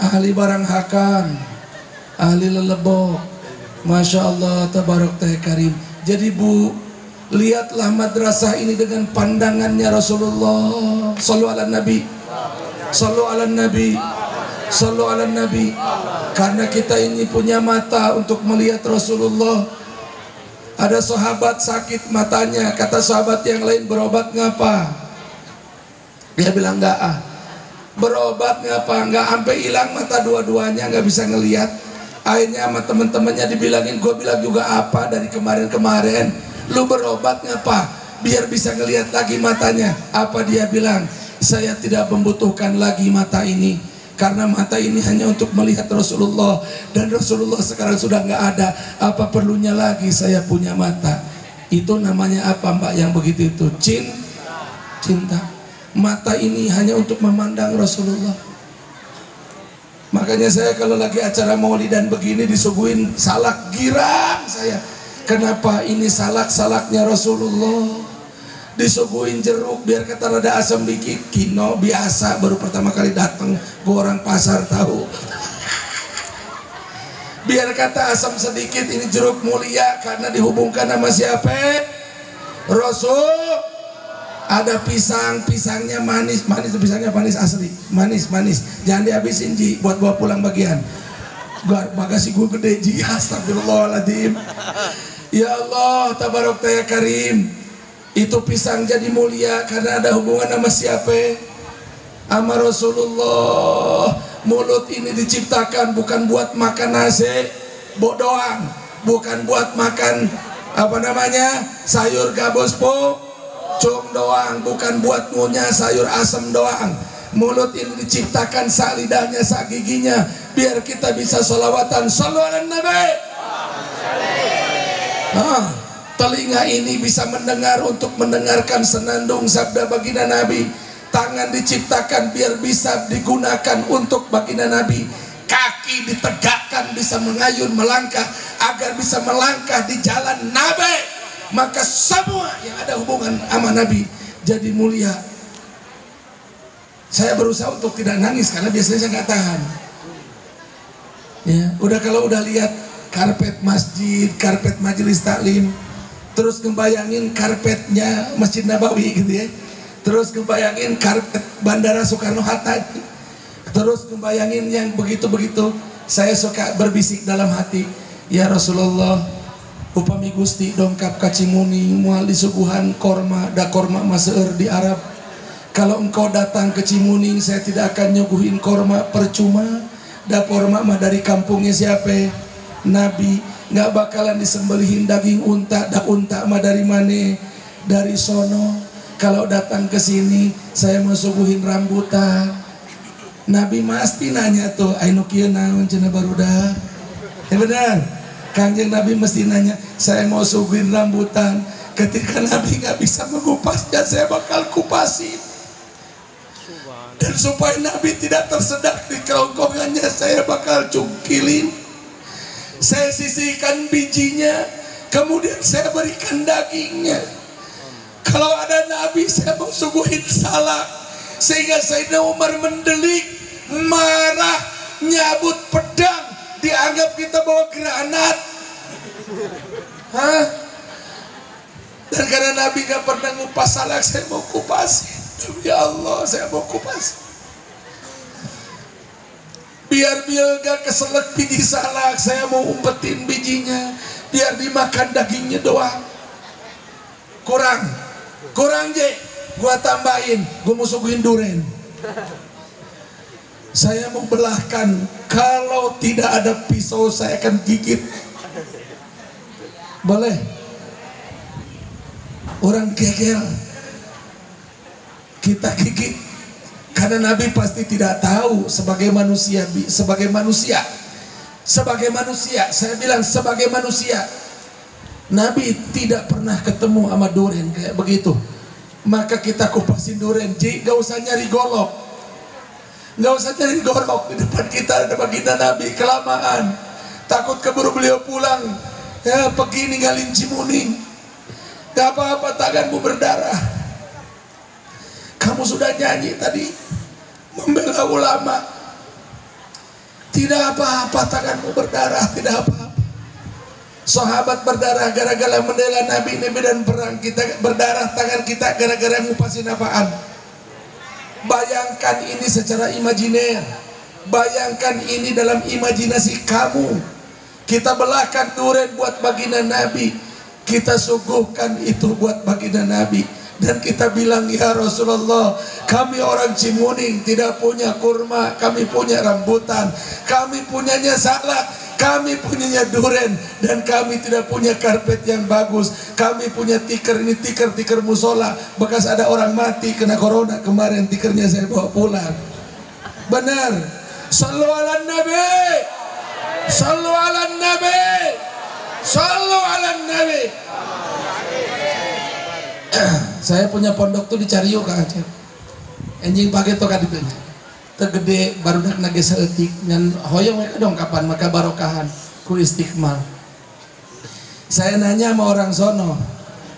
S2: ahli barang hakan, ahli lelebok. Masya Allah tabarok teh karim. Jadi Bu, lihatlah madrasah ini dengan pandangannya Rasulullah. Sallu ala Nabi, sallu ala Nabi, sallu ala Nabi. Karena kita ini punya mata untuk melihat Rasulullah. Ada sahabat sakit matanya, kata sahabat yang lain, berobat ngapa? Dia bilang enggak berobat ngapa? Enggak, sampai hilang mata dua-duanya, nggak bisa ngelihat. Akhirnya sama teman-temannya dibilangin, gue bilang juga apa dari kemarin-kemarin, lu berobat ngapa? Biar bisa ngelihat lagi matanya. Apa dia bilang? Saya tidak membutuhkan lagi mata ini, karena mata ini hanya untuk melihat Rasulullah, dan Rasulullah sekarang sudah nggak ada. Apa perlunya lagi saya punya mata? Itu namanya apa Mbak yang begitu itu? Cinta. Mata ini hanya untuk memandang Rasulullah. Makanya saya kalau lagi acara maulidan begini disuguhin salak, girang saya. Kenapa ini salak-salaknya Rasulullah? Disuguhin jeruk biar kata rada asam dikit. Kino biasa, baru pertama kali datang, gua orang pasar tahu. Biar kata asam sedikit, ini jeruk mulia karena dihubungkan sama siapa? Rasul. Ada pisang, pisangnya manis, pisangnya manis asli, manis. Jangan dihabisin Ji, buat bawa pulang bagian. Bagasi gue gede Ji, astagfirullahaladzim. Ya Allah, tabarok ya karim. Itu pisang jadi mulia karena ada hubungan sama siapa? Sama Rasulullah. Mulut ini diciptakan bukan buat makan nasi bok doang, bukan buat makan sayur gabus pocong doang, bukan buat ngunyah sayur asam doang. Mulut ini diciptakan sak lidahnya, sak giginya, biar kita bisa sholawatan. Shallu ala nabi. Telinga ini bisa mendengar untuk mendengarkan senandung sabda baginda Nabi. Tangan diciptakan biar bisa digunakan untuk baginda Nabi. Kaki ditegakkan bisa mengayun melangkah agar bisa melangkah di jalan Nabi. Maka semua yang ada hubungan sama Nabi jadi mulia. Saya berusaha untuk tidak nangis karena biasanya saya nggak tahan. Ya, kalau udah lihat karpet masjid, karpet majelis taklim, terus ngebayangin karpetnya Masjid Nabawi gitu ya, terus ngebayangin karpet Bandara Soekarno-Hatta, terus ngebayangin yang begitu-begitu, saya suka berbisik dalam hati, ya Rasulullah, upami Gusti dongkap ka Cimuning moal disuguhan korma, da korma maseur di Arab. Kalau engkau datang ke Cimuning, saya tidak akan nyuguhin korma, percuma. Da korma mah dari kampungnya siapa? Nabi. Nggak bakalan disembelihin daging unta, da unta mah dari mana? Dari sono. Kalau datang ke sini, saya mau suguhin rambutan. Nabi mesti nanya tuh, ainu kieu naon cenah barudak. Ya benar. Kanjeng Nabi mesti nanya, saya mau suguhin rambutan. Ketika Nabi nggak bisa mengupasnya, saya bakal kupasin. Dan supaya Nabi tidak tersedak di kerongkongannya, saya bakal cungkilin. Saya sisihkan bijinya, kemudian saya berikan dagingnya. Kalau ada Nabi, saya mau suguhin salak. Sehingga Sayyidina Umar mendelik, marah, nyabut pedang, dianggap kita bawa granat. Dan karena Nabi gak pernah ngupas salak, saya mau kupasin. Ya Allah, saya mau kupasin. Biar gak keselak biji salak, saya mau umpetin bijinya, biar dimakan dagingnya doang. Kurang je, gua tambahin, gua mau suguhin duren. Saya mau belahkan, kalau tidak ada pisau saya akan gigit. Boleh? Orang gegel, kita gigit. Karena Nabi pasti tidak tahu sebagai manusia, saya bilang sebagai manusia, Nabi tidak pernah ketemu sama duren kayak begitu. Maka kita kupasin duren, gak usah nyari golok, di depan kita ada baginda Nabi, kelamaan, takut keburu beliau pulang, ya pergi ninggalin Cimuning, gak apa-apa tanganmu berdarah. Kamu sudah nyanyi tadi, membela ulama. Tidak apa-apa tanganmu berdarah, tidak apa-apa. Sahabat berdarah gara-gara membela Nabi dan perang. Kita berdarah tangan kita gara-gara ngupasin apaan? Bayangkan ini secara imajiner. Bayangkan ini dalam imajinasi kamu. Kita belahkan duren buat baginda Nabi. Kita suguhkan itu buat baginda Nabi. Dan kita bilang, ya Rasulullah, kami orang Cimuning tidak punya kurma, kami punya rambutan, kami punyanya salak, kami punyanya duren, dan kami tidak punya karpet yang bagus. Kami punya tikar, ini tikar musola, bekas ada orang mati kena corona kemarin, tikernya saya bawa pulang. Benar. Sallu ala nabi, sallu ala nabi, sallu ala nabi. Saya punya pondok tuh di Cariu Kang Aceh. Enjing pakai tokat itu. tegede barudak nage saeutik ngan hoyong we dong kapan maka barokahan ku Istiqmal. Saya nanya sama orang sono,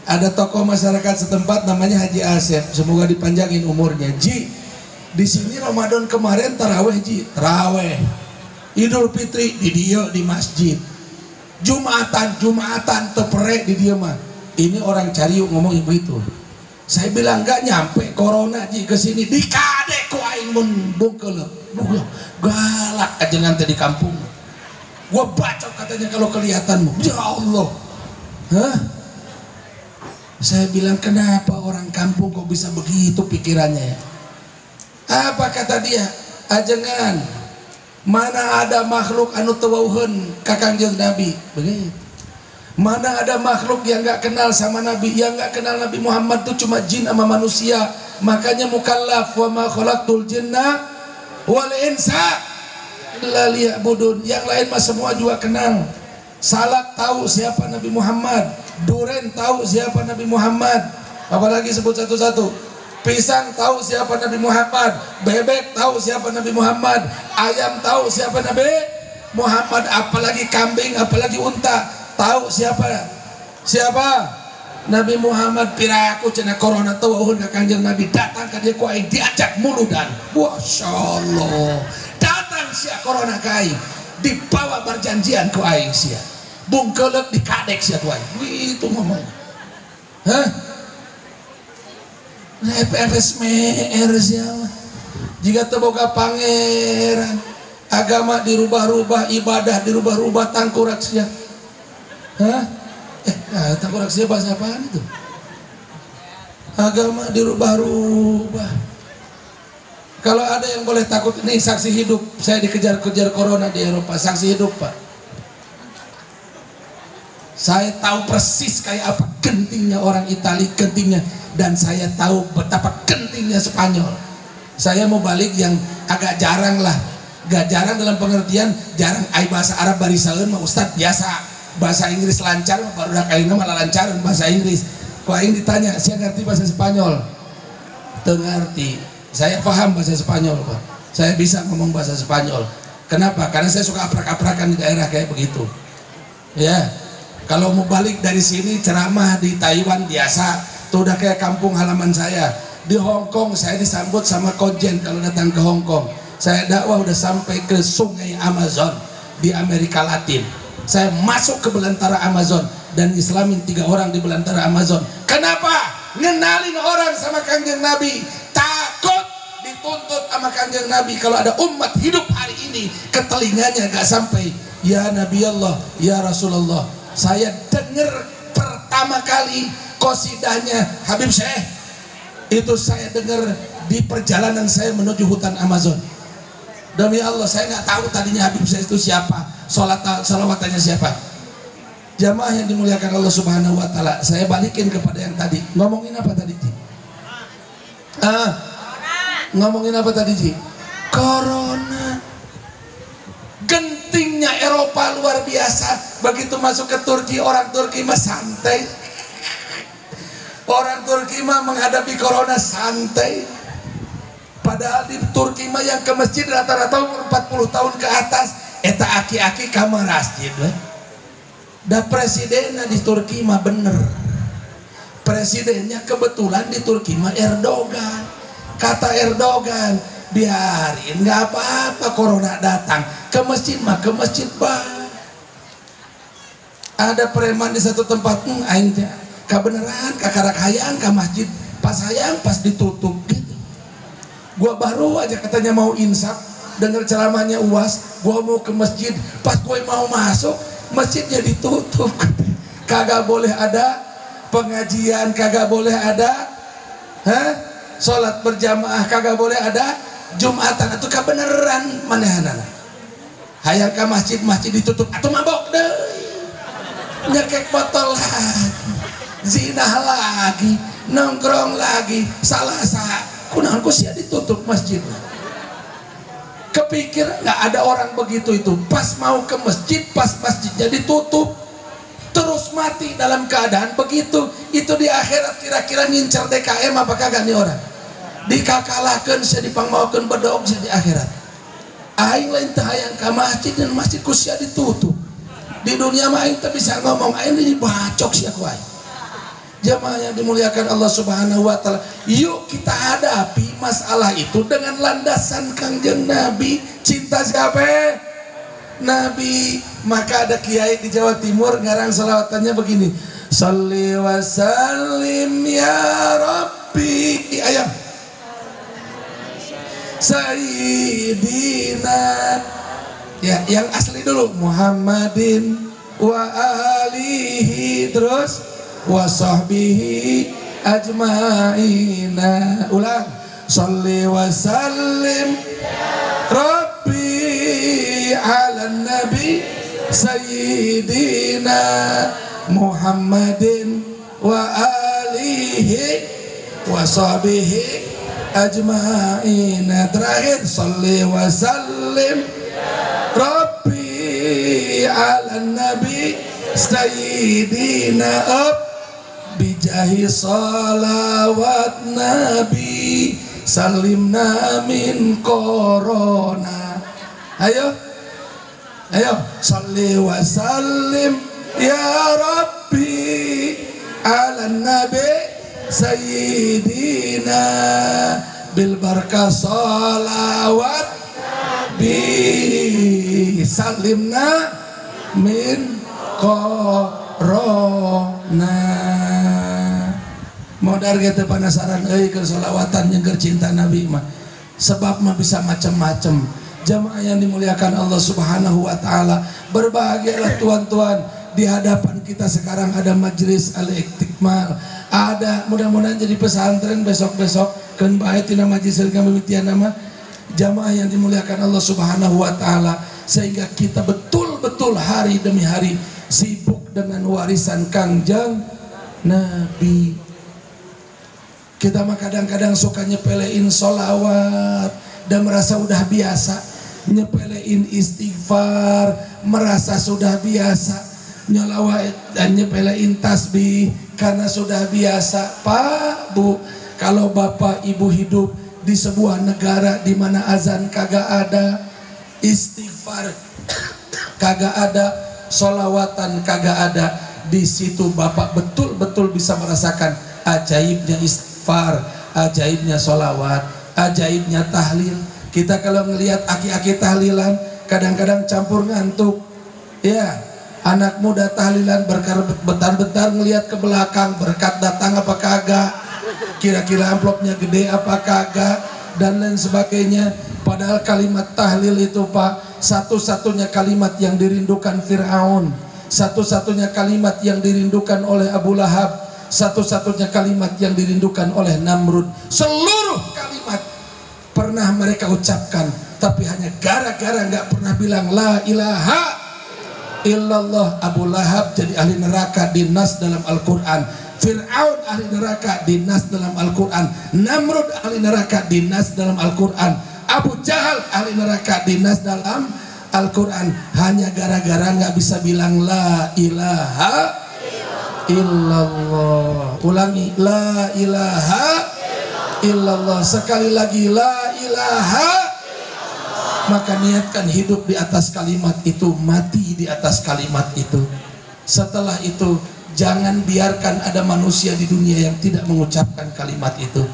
S2: ada tokoh masyarakat setempat namanya Haji Asep, semoga dipanjangin umurnya. Ji, di sini Ramadan kemarin taraweh Ji, taraweh. Idul Fitri di dia di masjid. Jumatan tepere di dia mah. Ini orang Cariuk ngomong begitu. Saya bilang nggak nyampe corona Ji ke sini dikade ku aing mun bungkeuleuh. Galak aja nanti di kampung. Gua baca katanya kalau kelihatanmu. Ya Allah. Hah? Saya bilang kenapa orang kampung kok bisa begitu pikirannya ya? Apa kata dia? Ajengan. Mana ada makhluk anu tewauheun ka Kangjeng Nabi. Begitu. Mana ada makhluk yang gak kenal sama Nabi, yang gak kenal Nabi Muhammad itu cuma jin sama manusia. Makanya mukallaf wa ma khalaqtul jinna wal insa illa liya'budun. Yang lain mah semua juga kenal. Salak tahu siapa Nabi Muhammad, duren tahu siapa Nabi Muhammad. Apalagi sebut satu-satu. Pisang tahu siapa Nabi Muhammad, bebek tahu siapa Nabi Muhammad, ayam tahu siapa Nabi Muhammad, apalagi kambing, apalagi unta. Tahu siapa Nabi Muhammad. Piraku cenah corona teueuh ka Kanjeng Nabi datang ka dieu ku aing diajak muludan. Masyaallah. Datang sia corona ka aing dibawa berjanjian ku aing sia. Bungkeuleuh dikadek sia ku aing. Itu ngomong. Hah? PRS mer sia. Jika teu boga pangeran, agama dirubah-rubah, ibadah dirubah-rubah tangkurak sia. Hah? Tangkurak sia bahasa apaan itu? Agama dirubah-rubah. Kalau ada yang boleh takut, ini saksi hidup. Saya dikejar-kejar corona di Eropa, saksi hidup Pak. Saya tahu persis kayak apa gentingnya orang Italia, gentingnya. Dan saya tahu betapa gentingnya Spanyol. Saya mau balik yang agak jarang lah. Gak jarang dalam pengertian, jarang bahasa Arab barisaeun mah Ustadz biasa. Bahasa Inggris lancar, baru aing malah lancar bahasa Inggris. Kok aing ditanya, saya ngerti bahasa Spanyol? Teu ngerti. Saya paham bahasa Spanyol, Pak. Saya bisa ngomong bahasa Spanyol. Kenapa? Karena saya suka aprak-aprakan di daerah kayak begitu. Ya. Kalau mau balik dari sini ceramah di Taiwan biasa, tuh udah kayak kampung halaman saya. Di Hong Kong saya disambut sama konjen kalau datang ke Hong Kong. Saya dakwah udah sampai ke sungai Amazon di Amerika Latin. Saya masuk ke belantara Amazon dan islamin 3 orang di belantara Amazon. Kenapa? Ngenalin orang sama Kanjeng Nabi. Takut dituntut sama Kanjeng Nabi. Kalau ada umat hidup hari ini ke telinganya gak sampai ya Nabi Allah, ya Rasulullah. Saya dengar pertama kali qasidahnya Habib Syekh. Itu saya dengar di perjalanan saya menuju hutan Amazon. Demi Allah saya nggak tahu tadinya Habib Syekh itu siapa, salawatannya siapa. Jamaah yang dimuliakan Allah Subhanahu Wa Taala, saya balikin kepada yang tadi. Ngomongin apa tadi Ji? Ngomongin apa tadi Ji? Corona. Gentingnya Eropa luar biasa. Begitu masuk ke Turki, orang Turki mah santai. Orang Turki mah menghadapi corona santai. Padahal di Turki mah yang ke masjid rata-rata umur 40 tahun ke atas. Eta aki-aki ka masjid. Da presidennya di Turki mah bener. Presidennya kebetulan di Turki mah Erdogan. Kata Erdogan, biarin nggak apa-apa corona datang. Ke masjid mah ke masjid bah. Ada preman di satu tempat, aing teh kabeneran kakarak hayang ka masjid. Pas hayang pas ditutup gitu. Gua baru aja katanya mau insaf, dengar ceramahnya UAS, gua mau ke masjid, pas gua mau masuk, masjidnya ditutup. Kagak boleh ada pengajian, kagak boleh ada sholat berjamaah, kagak boleh ada Jumatan. Itu kebeneran manehanana. Hayang ke masjid, masjid ditutup, atau mabok deh, nyekek botol lagi, zinah lagi, nongkrong lagi, salah kunaon ku sia ditutup masjidnya. Kepikir nggak ada orang begitu itu. Pas mau ke masjid, pas masjidnya ditutup, terus mati dalam keadaan begitu. Itu di akhirat kira-kira ngincer DKM apa kagak nih orang? dikakalahkan saya dipangmaukan bedog saya di akhirat. Aing lain teh hayang ka masjid dan masjid ku sia ditutup. Di dunia mah aing teh bisa ngomong, aing dibacok sia ku aing. Jamaah yang dimuliakan Allah Subhanahu wa taala, yuk kita hadapi masalah itu dengan landasan Kangjeng Nabi. Cinta siapa? Nabi. Maka ada kiai di Jawa Timur ngarang selawatannya begini, sholli wa sallim ya Rabbi, ayam Sayyidina, ya yang asli dulu, Muhammadin wa alihi, terus wa sahbihi ajma'ina. Ulang, sholli wa sallim Rabbi ala nabi Sayyidina Muhammadin wa alihi wa sahbihi ajma'ina. Terakhir, sholli wa sallim Rabbi ala nabi Sayyidina bijahi salawat nabi salimna min corona. Ayo sholli wa sallim ya Rabbi ala nabi Sayyidina bil barakah salawat bi salimna min corona. Modar kita penasaran ke selawatan yang cinta Nabi mah, sebab mah bisa macam-macam. Jamaah yang dimuliakan Allah Subhanahu wa taala, berbahagialah tuan-tuan, di hadapan kita sekarang ada majelis al-iktikmal, ada mudah-mudahan jadi pesantren besok-besok keun bae tina majelis mimitian nama. Jamaah yang dimuliakan Allah Subhanahu wa taala, sehingga kita betul-betul hari demi hari sibuk dengan warisan Kangjeng Nabi. Kita mah kadang-kadang suka nyepelein sholawat dan merasa udah biasa, nyepelein istighfar merasa sudah biasa, nyolawat dan nyepelein tasbih karena sudah biasa. Pak, Bu, kalau bapak ibu hidup di sebuah negara di mana azan kagak ada, istighfar kagak ada, sholawatan kagak ada, di situ bapak betul-betul bisa merasakan ajaibnya istighfar, ajaibnya sholawat, ajaibnya tahlil. Kita kalau ngelihat aki-aki tahlilan kadang-kadang campur ngantuk, ya. Anak muda tahlilan bentar-bentar ngelihat ke belakang, berkat datang apa kagak, kira-kira amplopnya gede apa kagak, dan lain sebagainya. Padahal kalimat tahlil itu Pak, satu-satunya kalimat yang dirindukan Fir'aun, satu-satunya kalimat yang dirindukan oleh Abu Lahab, satu-satunya kalimat yang dirindukan oleh Namrud. Seluruh kalimat pernah mereka ucapkan, tapi hanya gara-gara nggak pernah bilang la ilaha illallah. Abu Lahab jadi ahli neraka dinas dalam Al-Quran, Fir'aun ahli neraka dinas dalam Al-Quran, Namrud ahli neraka dinas dalam Al-Quran, Abu Jahal ahli neraka dinas dalam Al-Quran. Hanya gara-gara nggak bisa bilang la ilaha illallah. Ulangi, la ilaha illallah. Sekali lagi, la ilaha. Maka niatkan hidup di atas kalimat itu, mati di atas kalimat itu. Setelah itu jangan biarkan ada manusia di dunia yang tidak mengucapkan kalimat itu.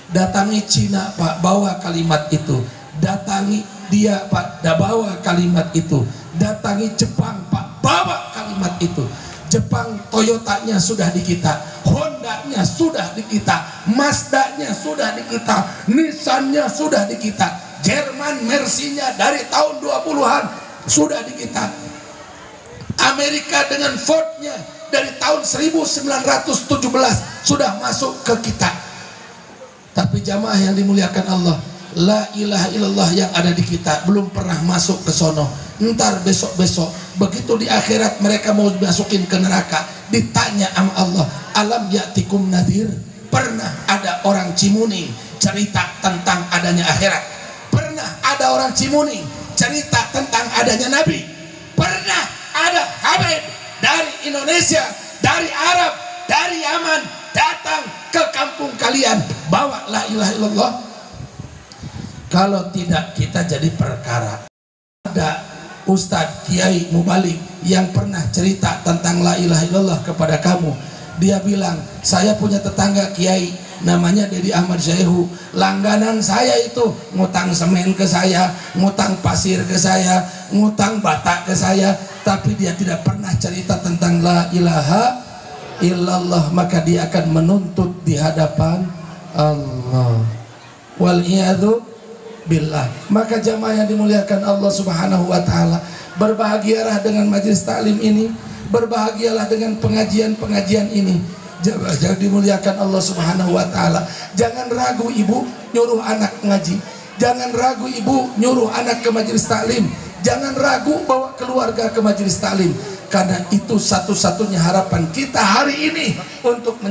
S2: Datangi Cina Pak, bawa kalimat itu. Datangi dia Pak, bawa kalimat itu. Datangi Jepang Pak, bawa kalimat itu. Jepang Toyotanya sudah di kita, Hondanya sudah di kita, Mazdanya sudah di kita, Nissannya sudah di kita, Jerman Mercy-nya dari tahun 20-an sudah di kita, Amerika dengan Ford-nya dari tahun 1917 sudah masuk ke kita. Tapi jamaah yang dimuliakan Allah, la ilaha illallah yang ada di kita belum pernah masuk ke sono. Ntar besok-besok begitu di akhirat mereka mau dimasukin ke neraka, ditanya sama Allah, alam ya'tikum nadhir, pernah ada orang Cimuning cerita tentang adanya akhirat? Pernah ada orang Cimuning cerita tentang adanya Nabi? Pernah ada Habib dari Indonesia, dari Arab, dari Yaman datang ke kampung kalian sekalian, bawa la ilaha illallah. Kalau tidak, kita jadi perkara. Ada Ustadz Kiai Mubalik yang pernah cerita tentang la ilaha illallah kepada kamu. Dia bilang, saya punya tetangga Kiai namanya Dedi Ahmad Syaihu, langganan saya itu ngutang semen ke saya, ngutang pasir ke saya, ngutang bata ke saya, tapi dia tidak pernah cerita tentang la ilaha illallah. Maka dia akan menuntut di hadapan Allah. Wal'iyadu billah. Maka jamaah yang dimuliakan Allah Subhanahu wa taala, berbahagialah dengan majelis taklim ini, berbahagialah dengan pengajian-pengajian ini. Jangan dimuliakan Allah Subhanahu wa taala. Jangan ragu ibu nyuruh anak ngaji. Jangan ragu ibu nyuruh anak ke majelis taklim. Jangan ragu bawa keluarga ke majelis taklim. Karena itu satu-satunya harapan kita hari ini untuk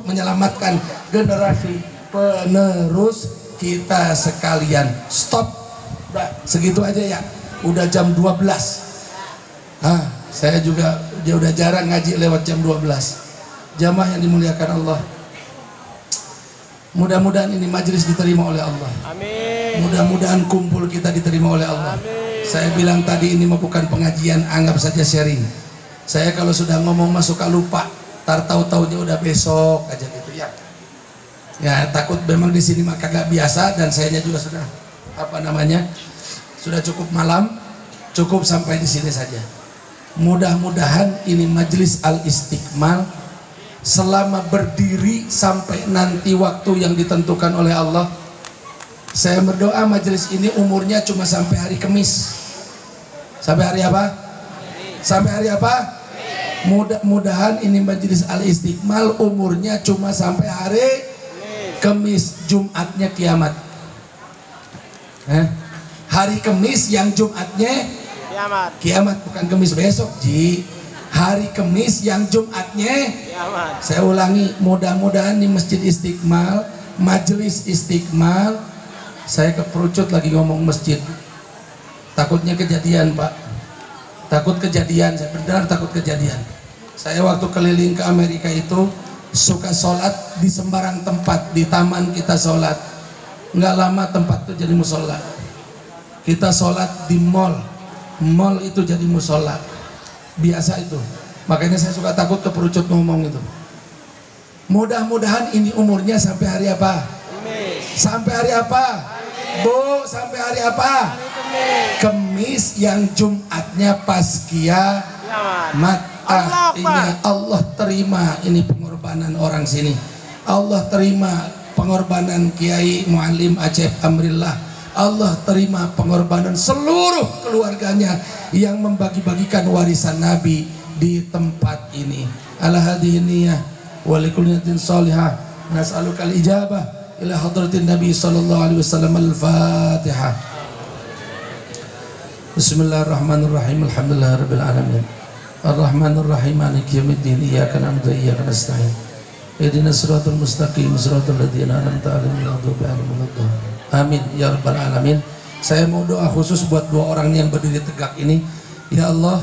S2: menyelamatkan generasi penerus kita sekalian. Stop. Udah segitu aja ya. Udah jam 12. Saya juga udah jarang ngaji lewat jam 12. Jamaah yang dimuliakan Allah, mudah-mudahan ini majelis diterima oleh Allah. Amin. Mudah-mudahan kumpul kita diterima oleh Allah. Amin. Saya bilang tadi ini bukan pengajian, anggap saja sharing. Saya kalau sudah ngomong suka lupa, tahu-tahunya udah besok aja gitu ya. Ya takut memang di sini mah kagak biasa, dan sayanya juga sudah sudah cukup malam, cukup sampai di sini saja. Mudah-mudahan ini majelis Al-Istiqmal selama berdiri sampai nanti waktu yang ditentukan oleh Allah. Saya berdoa majelis ini umurnya cuma sampai hari Kamis. Sampai hari apa? Sampai hari apa? Mudah-mudahan ini majelis Al-Istiqmal umurnya cuma sampai hari Kamis, Jumatnya kiamat. Hari Kamis yang Jumatnya kiamat, bukan Kamis besok, Ji. Hari Kamis yang Jumatnya kiamat. Saya ulangi, mudah-mudahan di Masjid Istiqmal, majelis Istiqmal, saya keperucut lagi ngomong masjid. Takutnya kejadian, Pak. Takut kejadian, saya benar takut kejadian. Saya waktu keliling ke Amerika itu suka sholat di sembarang tempat, di taman kita sholat. Nggak lama tempat itu jadi musola. Kita sholat di mall, mall itu jadi musola. Biasa itu. Makanya saya suka takut keperucut ngomong itu. Mudah-mudahan ini umurnya sampai hari apa? Sampai hari apa? Bu, sampai hari apa? Kemis yang Jumatnya pas kiamat. Artinya Allah terima ini pengorbanan orang sini. Allah terima pengorbanan Kiai Muallim Aceh Amrillah. Allah terima pengorbanan seluruh keluarganya yang membagi-bagikan warisan Nabi di tempat ini. Ala hadhihi niyyah wa likulli niyatin shalihah nas'aluka al-ijabah ila hadratin Nabi sallallahu alaihi wasallam. Al-Fatihah. Bismillahirrahmanirrahim. Alhamdulillahirabbil alamin. Ar-Rahmanir Rahim. Maliki yaumiddin. Iyyaka na'budu wa iyyaka nasta'in. Ihdinas siratal mustaqim, siratal ladzina an'amta 'alaihim ghairil maghdubi 'alaihim waladdallin. Amin ya rabbal alamin. Saya mau doa khusus buat dua orang yang berdiri tegak ini. Ya Allah,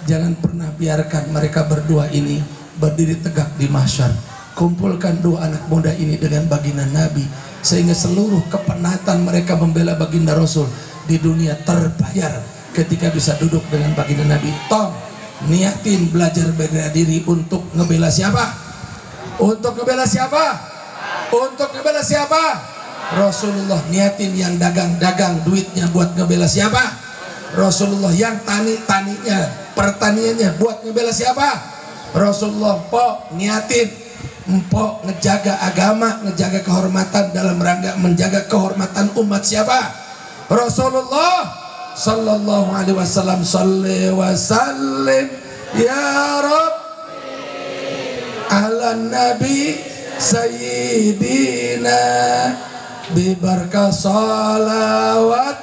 S2: jangan pernah biarkan mereka berdua ini berdiri tegak di mahsyar. Kumpulkan dua anak muda ini dengan baginda Nabi, sehingga seluruh kepenatan mereka membela baginda Rasul di dunia terbayar ketika bisa duduk dengan baginda Nabi. Tom, niatin belajar bela diri untuk ngebela siapa? Untuk ngebela siapa? Untuk ngebela siapa? Rasulullah. Niatin yang dagang-dagang duitnya buat ngebela siapa? Rasulullah. Yang tani-taninya, pertaniannya buat ngebela siapa? Rasulullah. Pok, niatin empok ngejaga agama, ngejaga kehormatan dalam rangka menjaga kehormatan umat siapa? Rasulullah sallallahu alaihi wasallam. Shalli wa sallim ya Rabb ala nabi sayyidina bibarka salawat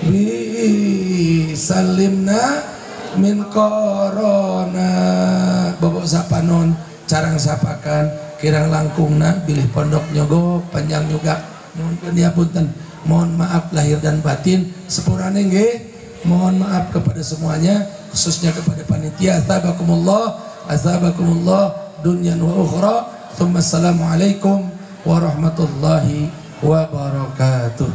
S2: bi salimna min korona. Bapak sapanon carang sapakan kirang langkungna bilih pondok nyogo panjang juga mohon punten, mohon maaf lahir dan batin sepurane nggih. Mohon maaf kepada semuanya, khususnya kepada panitia. Azabakumullah, azabakumullah dunyan wa ukhra.
S1: Assalamualaikum warahmatullahi wabarakatuh.